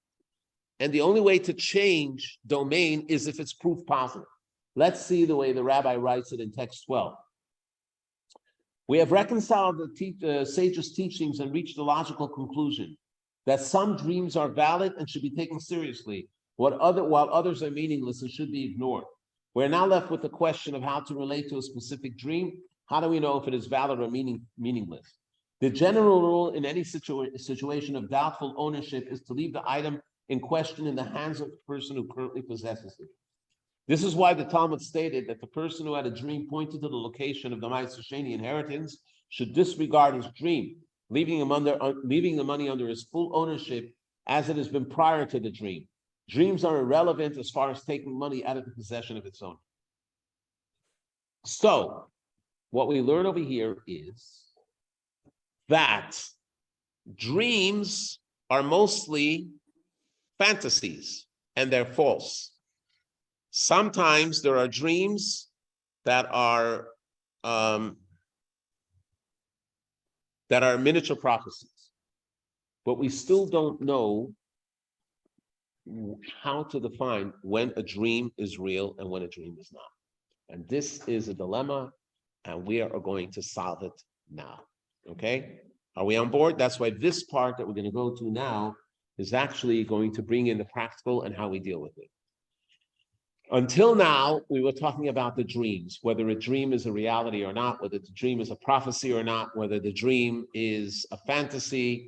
[SPEAKER 1] And the only way to change domain is if it's proof positive. Let's see the way the rabbi writes it in text 12. We have reconciled the sages' teachings and reached the logical conclusion that some dreams are valid and should be taken seriously, while others are meaningless and should be ignored. We're now left with the question of how to relate to a specific dream. How do we know if it is valid or meaningless? The general rule in any situation of doubtful ownership is to leave the item in question in the hands of the person who currently possesses it. This is why the Talmud stated that the person who had a dream pointed to the location of the Ma'aser Sheni inheritance should disregard his dream, leaving the money under his full ownership as it has been prior to the dream. Dreams are irrelevant as far as taking money out of the possession of its owner. So, what we learn over here is that dreams are mostly fantasies and they're false. Sometimes there are dreams that are miniature prophecies, but we still don't know how to define when a dream is real and when a dream is not. And this is a dilemma, and we are going to solve it now. Okay? Are we on board? That's why this part that we're going to go to now is actually going to bring in the practical and how we deal with it. Until now, we were talking about the dreams, whether a dream is a reality or not, whether the dream is a prophecy or not, whether the dream is a fantasy,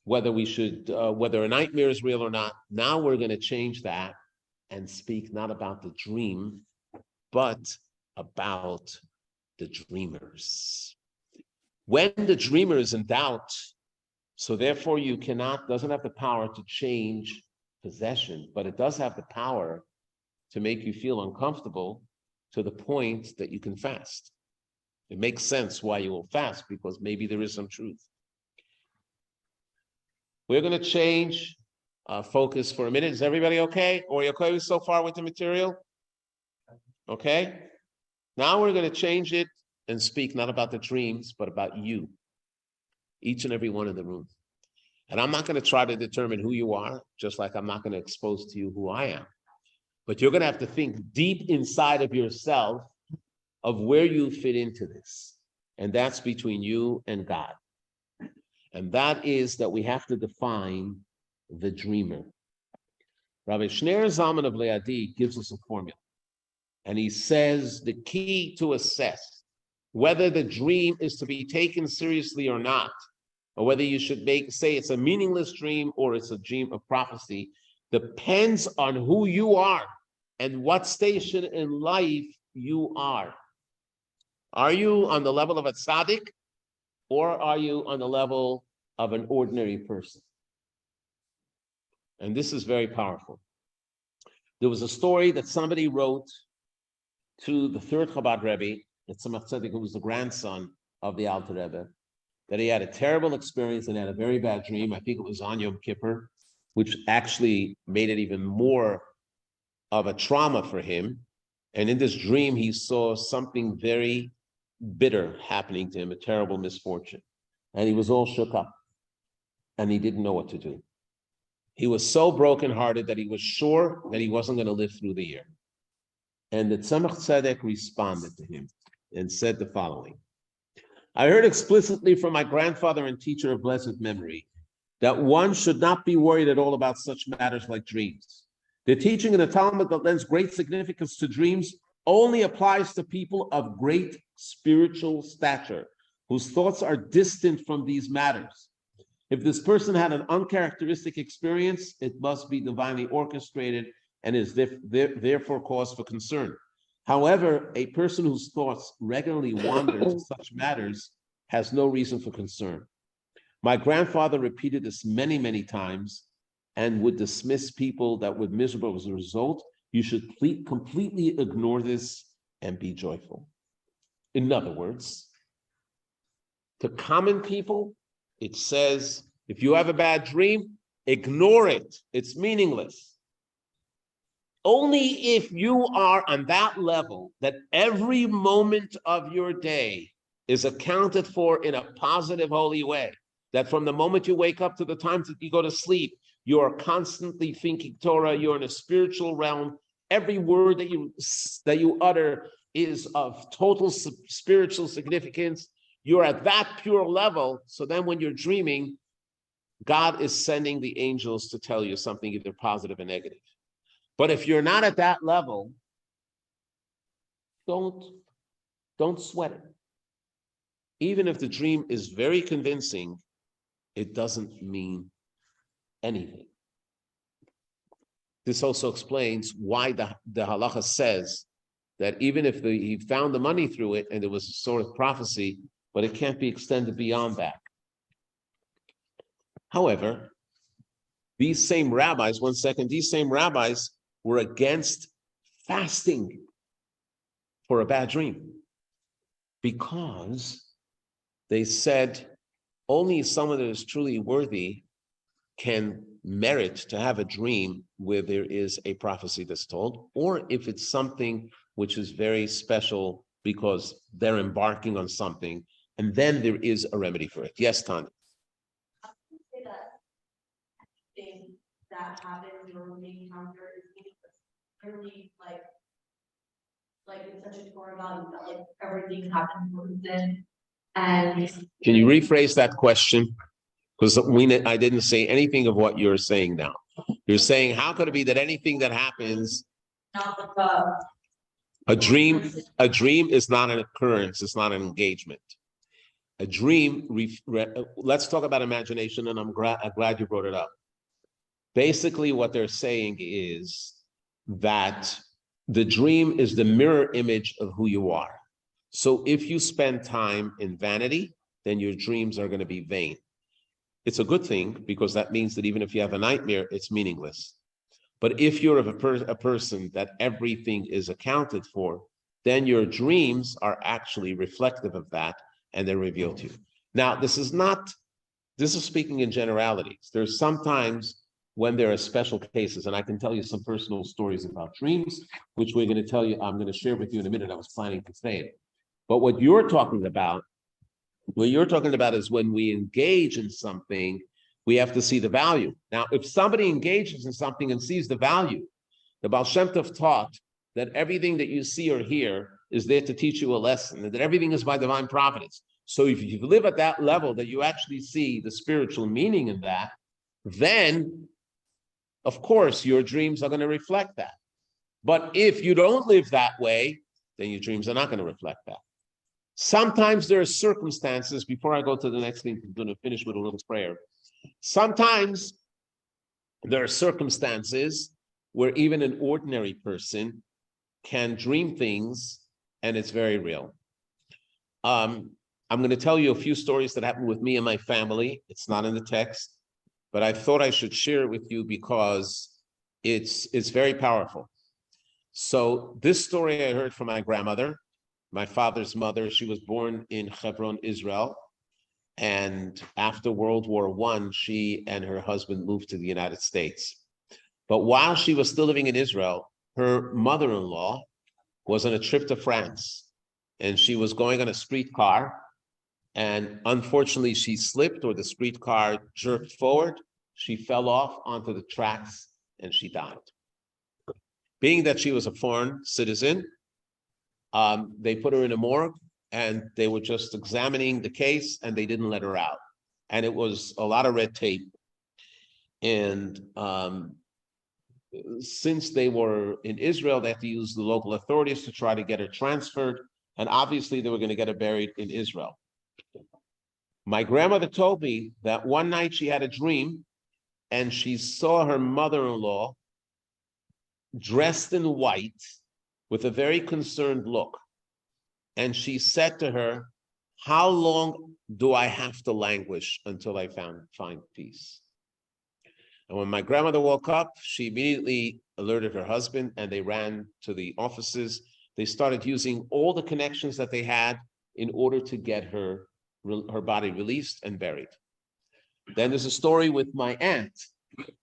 [SPEAKER 1] whether whether a nightmare is real or not. Now we're going to change that and speak not about the dream, but about the dreamers. When the dreamer is in doubt, so therefore you doesn't have the power to change possession, but it does have the power to make you feel uncomfortable to the point that you can fast. It makes sense why you will fast, because maybe there is some truth. We're going to change focus for a minute. Is everybody okay? Or are you okay so far with the material? Okay. Now we're going to change it and speak not about the dreams, but about you, each and every one in the room. And I'm not going to try to determine who you are, just like I'm not going to expose to you who I am. But you're going to have to think deep inside of yourself of where you fit into this. And that's between you and God. And that is that we have to define the dreamer. Rabbi Shneir Zalman of Leadi gives us a formula. And he says the key to assess whether the dream is to be taken seriously or not, or whether you should say it's a meaningless dream or it's a dream of prophecy, depends on who you are and what station in life you are. Are you on the level of a tzaddik, or are you on the level of an ordinary person? And this is very powerful. There was a story that somebody wrote to the third Chabad Rebbe, that Tzemach Tzedek, who was the grandson of the Alter Rebbe, that he had a terrible experience and had a very bad dream. I think it was on Yom Kippur, which actually made it even more of a trauma for him. And in this dream, he saw something very bitter happening to him, a terrible misfortune. And he was all shook up and he didn't know what to do. He was so brokenhearted that he was sure that he wasn't going to live through the year. And the Tzemach Tzedek responded to him and said the following: I heard explicitly from my grandfather and teacher of blessed memory that one should not be worried at all about such matters like dreams. The teaching in the Talmud that lends great significance to dreams only applies to people of great spiritual stature, whose thoughts are distant from these matters. If this person had an uncharacteristic experience, it must be divinely orchestrated and is therefore cause for concern. However, a person whose thoughts regularly wander to such matters has no reason for concern. My grandfather repeated this many, many times and would dismiss people that were miserable as a result. You should completely ignore this and be joyful. In other words, to common people, it says, if you have a bad dream, ignore it. It's meaningless. Only if you are on that level that every moment of your day is accounted for in a positive, holy way, that from the moment you wake up to the time that you go to sleep, you are constantly thinking Torah, you're in a spiritual realm. Every word that you utter is of total spiritual significance. You're at that pure level. So then when you're dreaming, God is sending the angels to tell you something either positive or negative. But if you're not at that level, don't sweat it. Even if the dream is very convincing, it doesn't mean anything. This also explains why the halacha says that even if he found the money through it and there was a sort of prophecy, but it can't be extended beyond that. However, these same rabbis were against fasting for a bad dream because they said only someone that is truly worthy can merit to have a dream where there is a prophecy that's told, or if it's something which is very special because they're embarking on something, and then there is a remedy for it. Yes, Tanya.
[SPEAKER 3] I would say that thing that happens or we encounter is really like it's such a core value that like everything happens for a reason. And
[SPEAKER 1] Can you rephrase that question? Because I didn't say anything of what you're saying now. You're saying, how could it be that anything that happens,
[SPEAKER 3] Not the,
[SPEAKER 1] a dream is not an occurrence, it's not an engagement. A dream, let's talk about imagination, and I'm glad you brought it up. Basically, what they're saying is that the dream is the mirror image of who you are. So if you spend time in vanity, then your dreams are going to be vain. It's a good thing, because that means that even if you have a nightmare, it's meaningless. But if you're a person that everything is accounted for, then your dreams are actually reflective of that, and they're revealed to you. Now, this is speaking in generalities. There's sometimes when there are special cases, and I can tell you some personal stories about dreams, which I'm going to share with you in a minute. I was planning to say it. But what you're talking about is when we engage in something, we have to see the value. Now, if somebody engages in something and sees the value, the Baal Shem Tov taught that everything that you see or hear is there to teach you a lesson, and that everything is by divine providence. So if you live at that level, that you actually see the spiritual meaning in that, then, of course, your dreams are going to reflect that. But if you don't live that way, then your dreams are not going to reflect that. Sometimes there are circumstances, before I go to the next thing, I'm going to finish with a little prayer. Sometimes there are circumstances where even an ordinary person can dream things, and it's very real. I'm going to tell you a few stories that happened with me and my family. It's not in the text, but I thought I should share it with you because it's very powerful. So this story I heard from my grandmother, my father's mother. She was born in Hebron, Israel. And after World War I, she and her husband moved to the United States. But while she was still living in Israel, her mother-in-law was on a trip to France, and she was going on a streetcar, and unfortunately she slipped, or the streetcar jerked forward. She fell off onto the tracks and she died. Being that she was a foreign citizen, they put her in a morgue, and they were just examining the case, and they didn't let her out. And it was a lot of red tape. And since they were in Israel, they had to use the local authorities to try to get her transferred. And obviously they were going to get her buried in Israel. My grandmother told me that one night she had a dream, and she saw her mother-in-law dressed in white with a very concerned look. And she said to her, "How long do I have to languish until I find peace?" And when my grandmother woke up, she immediately alerted her husband, and they ran to the offices. They started using all the connections that they had in order to get her body released and buried. Then there's a story with my aunt,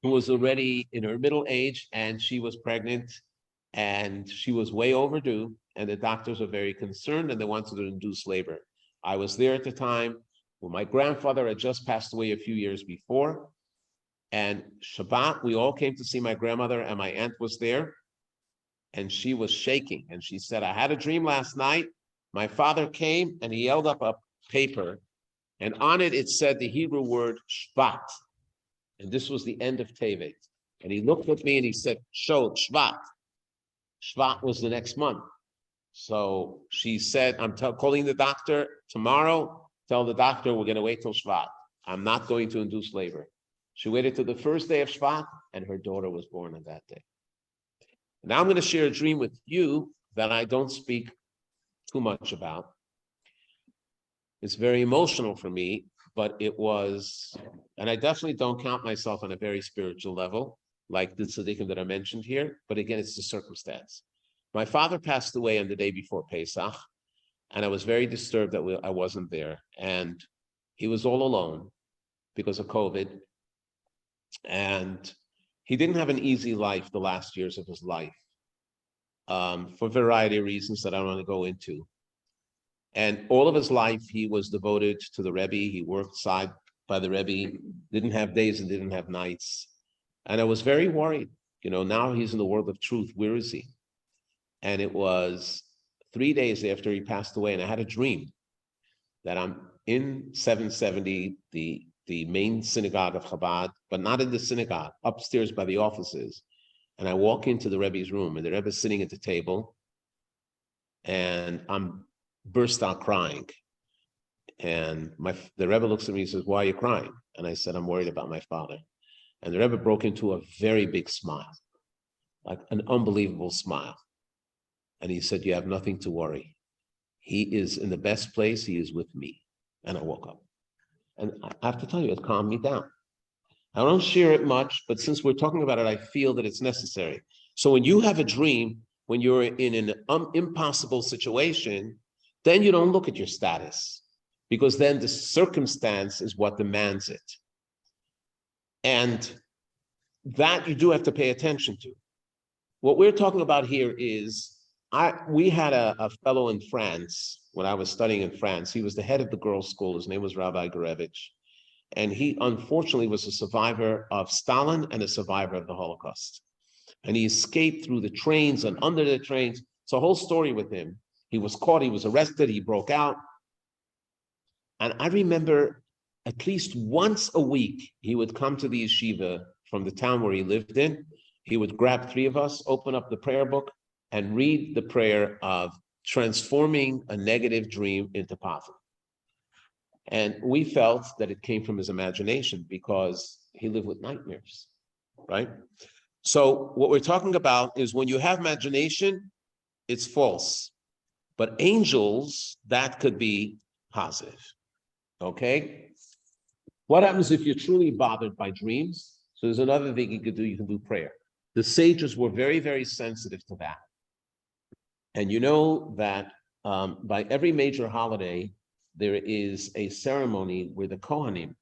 [SPEAKER 1] who was already in her middle age, and she was pregnant, and she was way overdue, and the doctors were very concerned, and they wanted to induce labor. I was there at the time when my grandfather had just passed away a few years before, and Shabbat, we all came to see my grandmother, and my aunt was there, and she was shaking, and she said, "I had a dream last night. My father came, and he held up a paper, and on it, it said the Hebrew word Shvat, and this was the end of Tevet. And he looked at me, and he said, show Shvat. Shvat was the next month." So she said, "I'm calling the doctor tomorrow. Tell the doctor we're going to wait till Shvat. I'm not going to induce labor." She waited till the first day of Shvat, and her daughter was born on that day. Now I'm going to share a dream with you that I don't speak too much about. It's very emotional for me, but it was, and I definitely don't count myself on a very spiritual level, like the tzaddikim that I mentioned here, but again, it's the circumstance. My father passed away on the day before Pesach, and I was very disturbed that I wasn't there, and he was all alone because of COVID, and he didn't have an easy life the last years of his life, for a variety of reasons that I don't want to go into. And all of his life, he was devoted to the Rebbe. He worked side by the Rebbe, didn't have days and didn't have nights. And I was very worried. Now he's in the world of truth. Where is he? And it was 3 days after he passed away, and I had a dream that I'm in 770, the the main synagogue of Chabad, but not in the synagogue, upstairs by the offices. And I walk into the Rebbe's room, and the Rebbe's sitting at the table, and I'm burst out crying. And the Rebbe looks at me and says, "Why are you crying?" And I said, "I'm worried about my father." And the Rebbe broke into a very big smile, like an unbelievable smile. And he said, "You have nothing to worry. He is in the best place. He is with me." And I woke up. And I have to tell you, it calmed me down. I don't share it much, but since we're talking about it, I feel that it's necessary. So when you have a dream, when you're in an impossible situation, then you don't look at your status, because then the circumstance is what demands it. And that you do have to pay attention to. What we're talking about here is, we had a fellow in France, when I was studying in France. He was the head of the girls' school. His name was Rabbi Gurevich. And he unfortunately was a survivor of Stalin and a survivor of the Holocaust. And he escaped through the trains and under the trains. It's a whole story with him. He was caught, he was arrested, he broke out. And I remember at least once a week, he would come to the yeshiva from the town where he lived in. He would grab three of us, open up the prayer book, and read the prayer of transforming a negative dream into positive. And we felt that it came from his imagination, because he lived with nightmares, right? So what we're talking about is, when you have imagination, it's false. But angels, that could be positive, okay? What happens if you're truly bothered by dreams? So there's another thing you can do prayer. The sages were very, very sensitive to that. And you know that by every major holiday, there is a ceremony where the Kohanim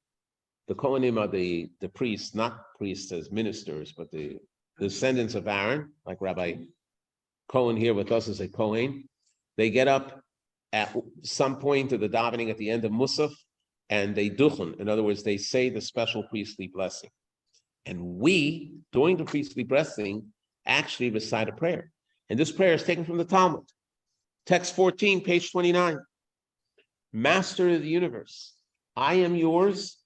[SPEAKER 1] are the priests, not priests as ministers, but the descendants of Aaron, like Rabbi Cohen here with us is a Kohen. They get up at some point of the davening at the end of Musaf, and they duchen. In other words, they say the special priestly blessing. And we, during the priestly blessing, actually recite a prayer. And this prayer is taken from the Talmud. Text 14, page 29. Master of the universe, I am yours,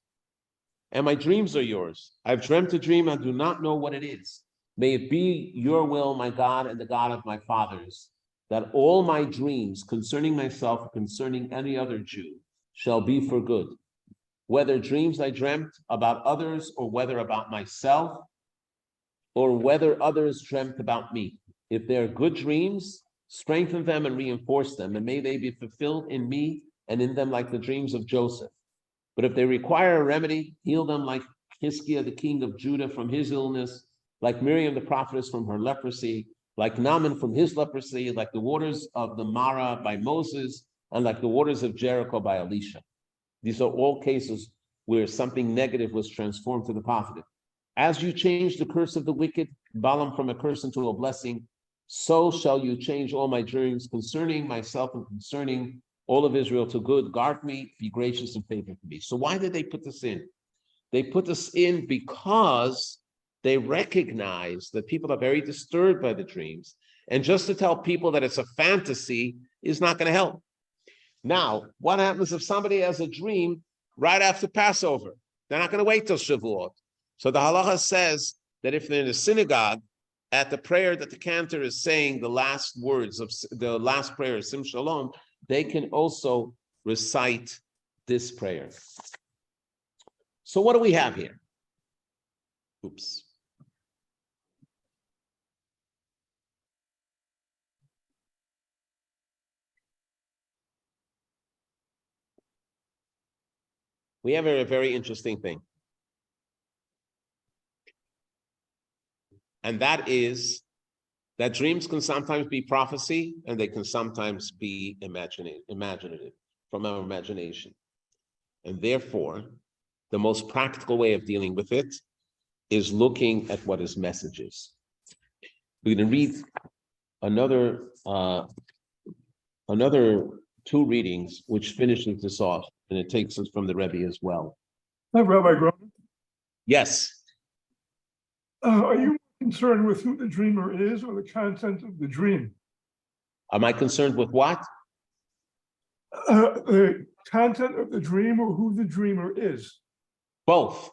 [SPEAKER 1] and my dreams are yours. I've dreamt a dream, I do not know what it is. May it be your will, my God, and the God of my fathers, that all my dreams concerning myself or concerning any other Jew shall be for good. Whether dreams I dreamt about others, or whether about myself, or whether others dreamt about me. If they're good dreams, strengthen them and reinforce them, and may they be fulfilled in me and in them like the dreams of Joseph. But if they require a remedy, heal them like Hiskiah, the king of Judah, from his illness, like Miriam the prophetess from her leprosy, like Naaman from his leprosy, like the waters of the Mara by Moses, and like the waters of Jericho by Elisha. These are all cases where something negative was transformed to the positive. As you change the curse of the wicked, Balaam, from a curse into a blessing, so shall you change all my dreams concerning myself and concerning all of Israel to good. Guard me, be gracious and faithful to me. So why did they put this in? They put this in because they recognize that people are very disturbed by the dreams. And just to tell people that it's a fantasy is not going to help. Now, what happens if somebody has a dream right after Passover? They're not going to wait till Shavuot. So the halacha says that if they're in a synagogue, at the prayer that the cantor is saying, the last words of the last prayer, Sim Shalom, they can also recite this prayer. So what do we have here? Oops. We have a very interesting thing. And that is that dreams can sometimes be prophecy, and they can sometimes be imaginative from our imagination. And therefore, the most practical way of dealing with it is looking at what his message is. We're going to read another two readings, which finishes this off, and it takes us from the Rebbe as well.
[SPEAKER 4] Hi, Rabbi Groman.
[SPEAKER 1] Yes.
[SPEAKER 4] Are you concerned with who the dreamer is or the content of the dream?
[SPEAKER 1] Am I concerned with what?
[SPEAKER 4] The content of the dream or who the dreamer is?
[SPEAKER 1] Both.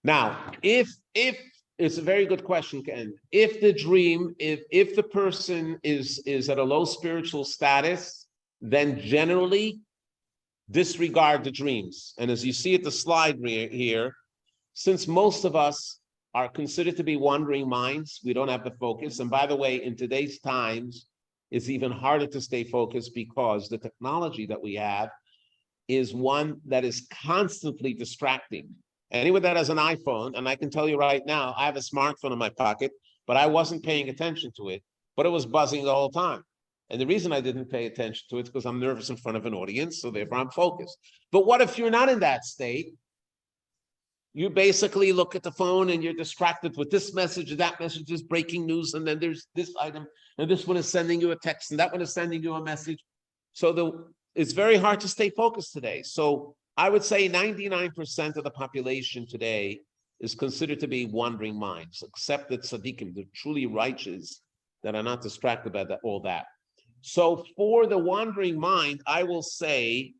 [SPEAKER 1] Now, if it's a very good question, Ken. If the dream, if the person is at a low spiritual status, then generally disregard the dreams. And as you see at the slide here, since most of us are considered to be wandering minds, we don't have the focus. And by the way, in today's times, it's even harder to stay focused because the technology that we have is one that is constantly distracting. Anyone that has an iPhone, and I can tell you right now, I have a smartphone in my pocket, but I wasn't paying attention to it, but it was buzzing the whole time. And the reason I didn't pay attention to it is because I'm nervous in front of an audience, so therefore I'm focused. But what if you're not in that state? You basically look at the phone and you're distracted with this message, that message is breaking news, and then there's this item, and this one is sending you a text, and that one is sending you a message. So it's very hard to stay focused today. So I would say 99% of the population today is considered to be wandering minds, except the tzaddikim, the truly righteous, that are not distracted by all that. So for the wandering mind, I will say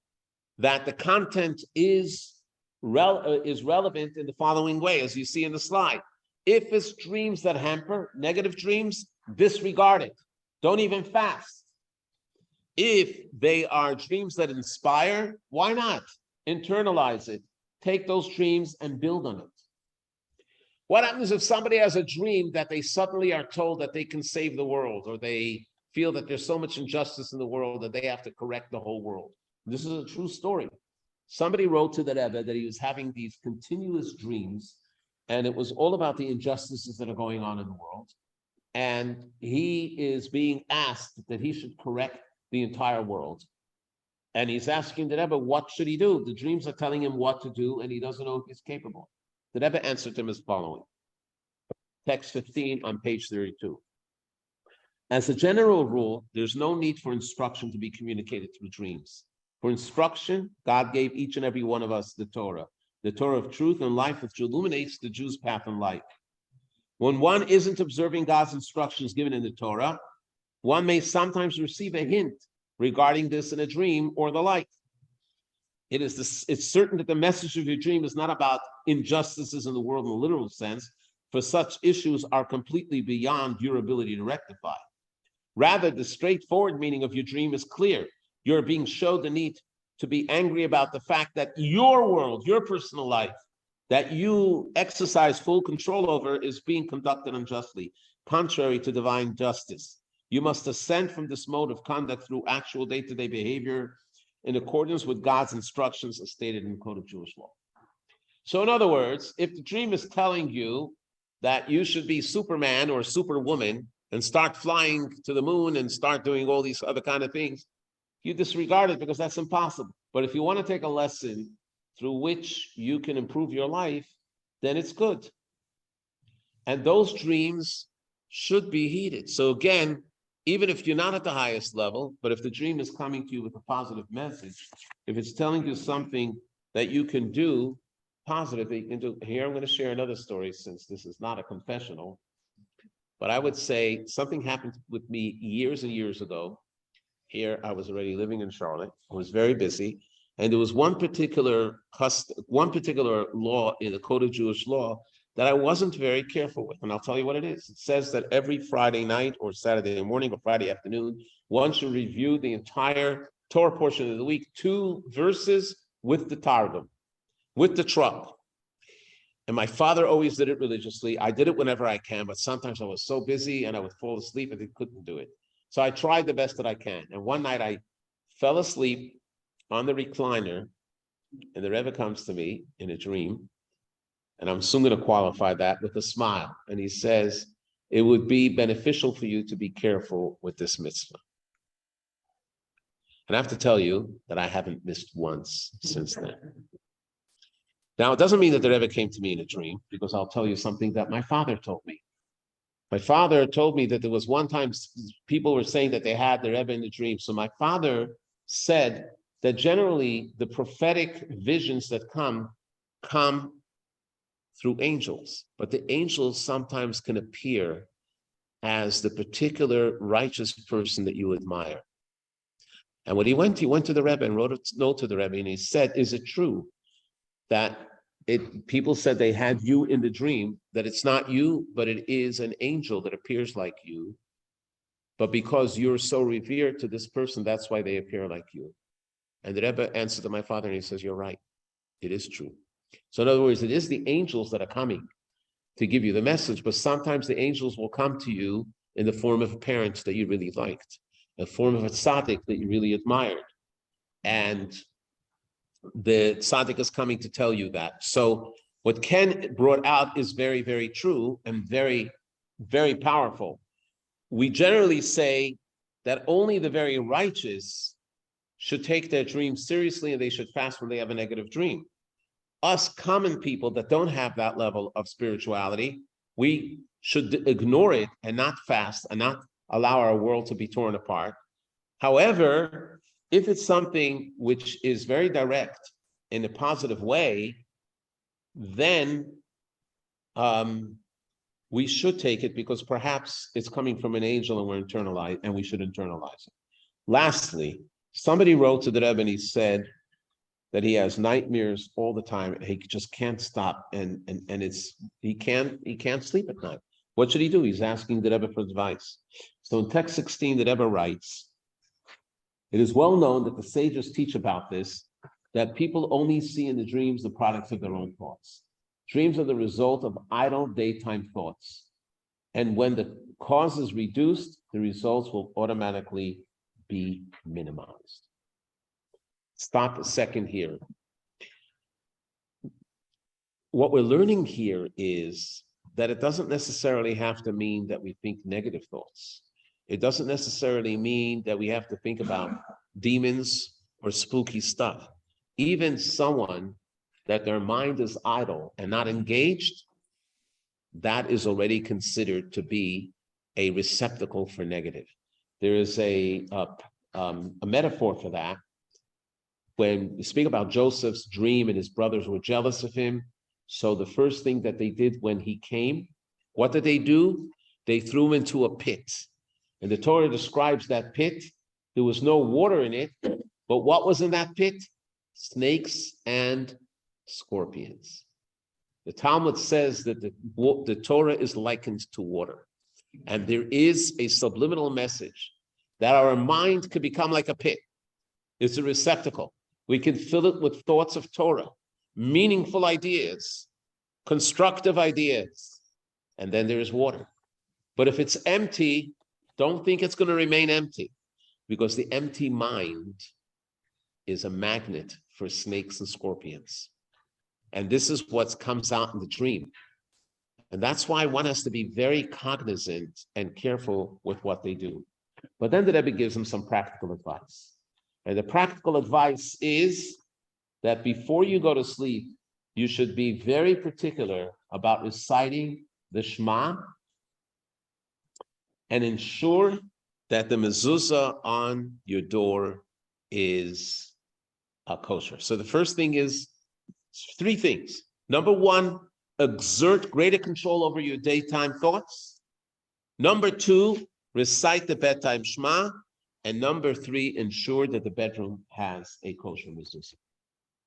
[SPEAKER 1] that the content is relevant in the following way, as you see in the slide. If it's dreams that hamper, negative dreams, disregard it. Don't even fast. If they are dreams that inspire, why not? Internalize it. Take those dreams and build on it. What happens if somebody has a dream that they suddenly are told that they can save the world, or they feel that there's so much injustice in the world that they have to correct the whole world? This is a true story. Somebody wrote to the Rebbe that he was having these continuous dreams, and it was all about the injustices that are going on in the world. And he is being asked that he should correct the entire world. And he's asking the Rebbe, what should he do? The dreams are telling him what to do, and he doesn't know if he's capable. The Rebbe answered him as following. Text 15 on page 32. As a general rule, there's no need for instruction to be communicated through dreams. For instruction, God gave each and every one of us the Torah of truth and life, which illuminates the Jew's path in life. When one isn't observing God's instructions given in the Torah, one may sometimes receive a hint regarding this in a dream or the like. It's certain that the message of your dream is not about injustices in the world in a literal sense, for such issues are completely beyond your ability to rectify. Rather, the straightforward meaning of your dream is clear. You're being shown the need to be angry about the fact that your world, your personal life, that you exercise full control over, is being conducted unjustly, contrary to divine justice. You must ascend from this mode of conduct through actual day-to-day behavior in accordance with God's instructions as stated in the Code of Jewish Law. So in other words, if the dream is telling you that you should be Superman or Superwoman and start flying to the moon and start doing all these other kind of things, you disregard it because that's impossible. But if you want to take a lesson through which you can improve your life, then it's good. And those dreams should be heeded. So again, even if you're not at the highest level, but if the dream is coming to you with a positive message, if it's telling you something that you can do positive, that you can do. Here, I'm going to share another story, since this is not a confessional, but I would say something happened with me years and years ago. Here, I was already living in Charlotte. I was very busy. And there was one particular law in the Code of Jewish Law that I wasn't very careful with. And I'll tell you what it is. It says that every Friday night or Saturday morning or Friday afternoon, one should review the entire Torah portion of the week, 2 verses with the Targum, with the Trump. And my father always did it religiously. I did it whenever I can, but sometimes I was so busy and I would fall asleep and I couldn't do it. So I tried the best that I can. And one night I fell asleep on the recliner, and the Rebbe comes to me in a dream, and I'm soon going to qualify that with a smile. And he says, it would be beneficial for you to be careful with this mitzvah. And I have to tell you that I haven't missed once since then. Now, it doesn't mean that the Rebbe came to me in a dream, because I'll tell you something that my father told me. My father told me that there was one time people were saying that they had the Rebbe in the dream. So my father said that generally the prophetic visions that come through angels, but the angels sometimes can appear as the particular righteous person that you admire. And when he went to the Rebbe and wrote a note to the Rebbe, and he said, is it true that people said they had you in the dream, that it's not you, but it is an angel that appears like you. But because you're so revered to this person, that's why they appear like you. And the Rebbe answered to my father and he says, you're right. It is true. So in other words, it is the angels that are coming to give you the message, but sometimes the angels will come to you in the form of parents that you really liked, a form of a tzaddik that you really admired. And the tzaddik is coming to tell you that. So what Ken brought out is very, very true and very, very powerful. We generally say that only the very righteous should take their dreams seriously and they should fast when they have a negative dream. Us common people that don't have that level of spirituality, we should ignore it and not fast and not allow our world to be torn apart. However, if it's something which is very direct in a positive way, then we should take it because perhaps it's coming from an angel and we should internalize it. Lastly, somebody wrote to the Rebbe and he said that he has nightmares all the time. He just can't stop, and he can't sleep at night. What should he do? He's asking the Rebbe for advice. So in text 16, the Rebbe writes, it is well known that the sages teach about this, that people only see in the dreams the products of their own thoughts. Dreams are the result of idle daytime thoughts. And when the cause is reduced, the results will automatically be minimized. Stop a second here. What we're learning here is that it doesn't necessarily have to mean that we think negative thoughts. It doesn't necessarily mean that we have to think about demons or spooky stuff. Even someone that their mind is idle and not engaged, that is already considered to be a receptacle for negative. There is a metaphor for that. When we speak about Joseph's dream and his brothers were jealous of him, so the first thing that they did when he came, what did they do? They threw him into a pit. And the Torah describes that pit. There was no water in it, but what was in that pit? Snakes and scorpions. The Talmud says that the Torah is likened to water. And there is a subliminal message that our mind could become like a pit. It's a receptacle. We can fill it with thoughts of Torah, meaningful ideas, constructive ideas, and then there is water. But if it's empty, don't think it's going to remain empty, because the empty mind is a magnet for snakes and scorpions. And this is what comes out in the dream. And that's why one has to be very cognizant and careful with what they do. But then the Rebbe gives them some practical advice. And the practical advice is that before you go to sleep, you should be very particular about reciting the Shema and ensure that the mezuzah on your door is kosher. So the first thing is three things. Number one, exert greater control over your daytime thoughts. Number two, recite the bedtime Shema. And number three, ensure that the bedroom has a kosher mezuzah.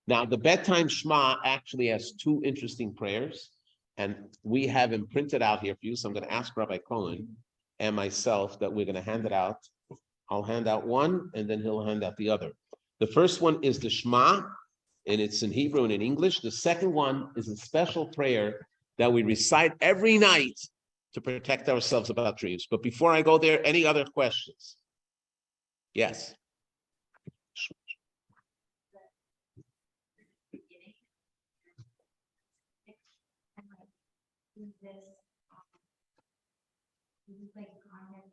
[SPEAKER 1] Now, the bedtime Shema actually has two interesting prayers, and we have them printed out here for you. So I'm going to ask Rabbi Cohen and myself that we're going to hand it out. I'll hand out one, and then he'll hand out the other. The first one is the Shema, and it's in Hebrew and in English. The second one is a special prayer that we recite every night to protect ourselves about dreams. But before I go there, any other questions? Yes.
[SPEAKER 3] This is like content,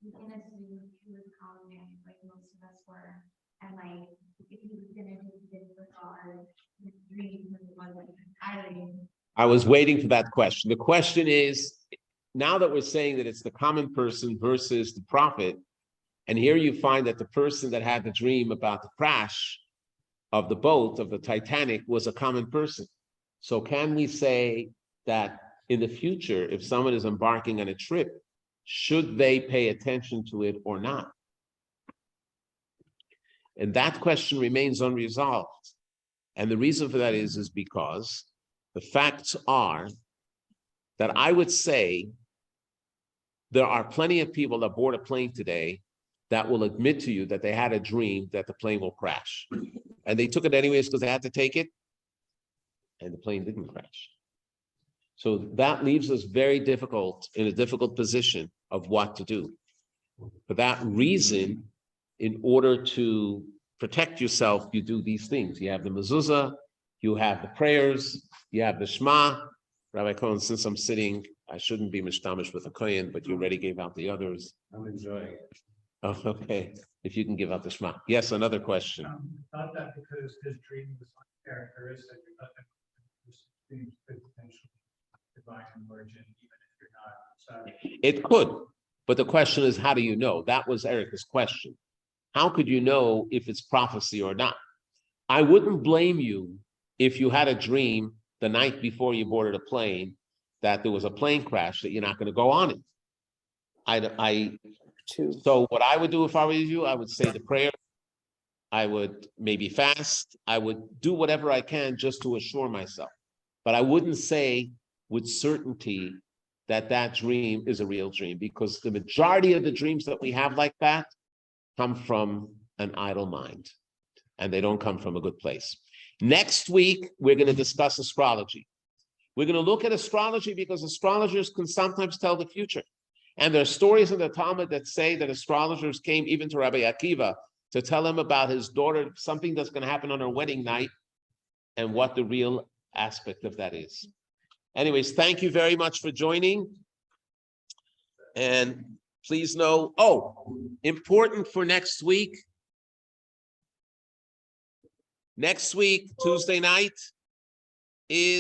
[SPEAKER 3] you can assume he was calling like most of us were, and like if he was gonna do this with our dreams, it wasn't
[SPEAKER 1] I was waiting for that question. The question is, now that we're saying that it's the common person versus the prophet, and here you find that the person that had the dream about the crash of the boat, of the Titanic, was a common person. So can we say that in the future, if someone is embarking on a trip, should they pay attention to it or not? And that question remains unresolved. And the reason for that is because the facts are that I would say there are plenty of people that board a plane today that will admit to you that they had a dream that the plane will crash. And they took it anyways because they had to take it, and the plane didn't crash. So that leaves us very difficult, in a difficult position of what to do. For that reason, in order to protect yourself, you do these things. You have the mezuzah, you have the prayers, you have the Shema. Rabbi Cohen, since I'm sitting, I shouldn't be mishtamish with a kohen, but you already gave out the others.
[SPEAKER 5] I'm enjoying it.
[SPEAKER 1] Oh, okay. If you can give out the Shema. Yes, another question.
[SPEAKER 6] Not that because his dream was uncharacteristic, but that his dreams could potentially divine origin, even if you're not. So
[SPEAKER 1] It could, but the question is, how do you know? That was Erica's question. How could you know if it's prophecy or not? I wouldn't blame you if you had a dream the night before you boarded a plane that there was a plane crash that you're not going to go on it. So what I would do if I were you, I would say the prayer. I would maybe fast. I would do whatever I can just to assure myself. But I wouldn't say with certainty that that dream is a real dream, because the majority of the dreams that we have like that come from an idle mind, and they don't come from a good place. Next week, we're going to discuss astrology. We're going to look at astrology because astrologers can sometimes tell the future. And there are stories in the Talmud that say that astrologers came even to Rabbi Akiva to tell him about his daughter, something that's going to happen on her wedding night, and what the real aspect of that is. Anyways, thank you very much for joining. And please know, important for next week. Next week, Tuesday night, is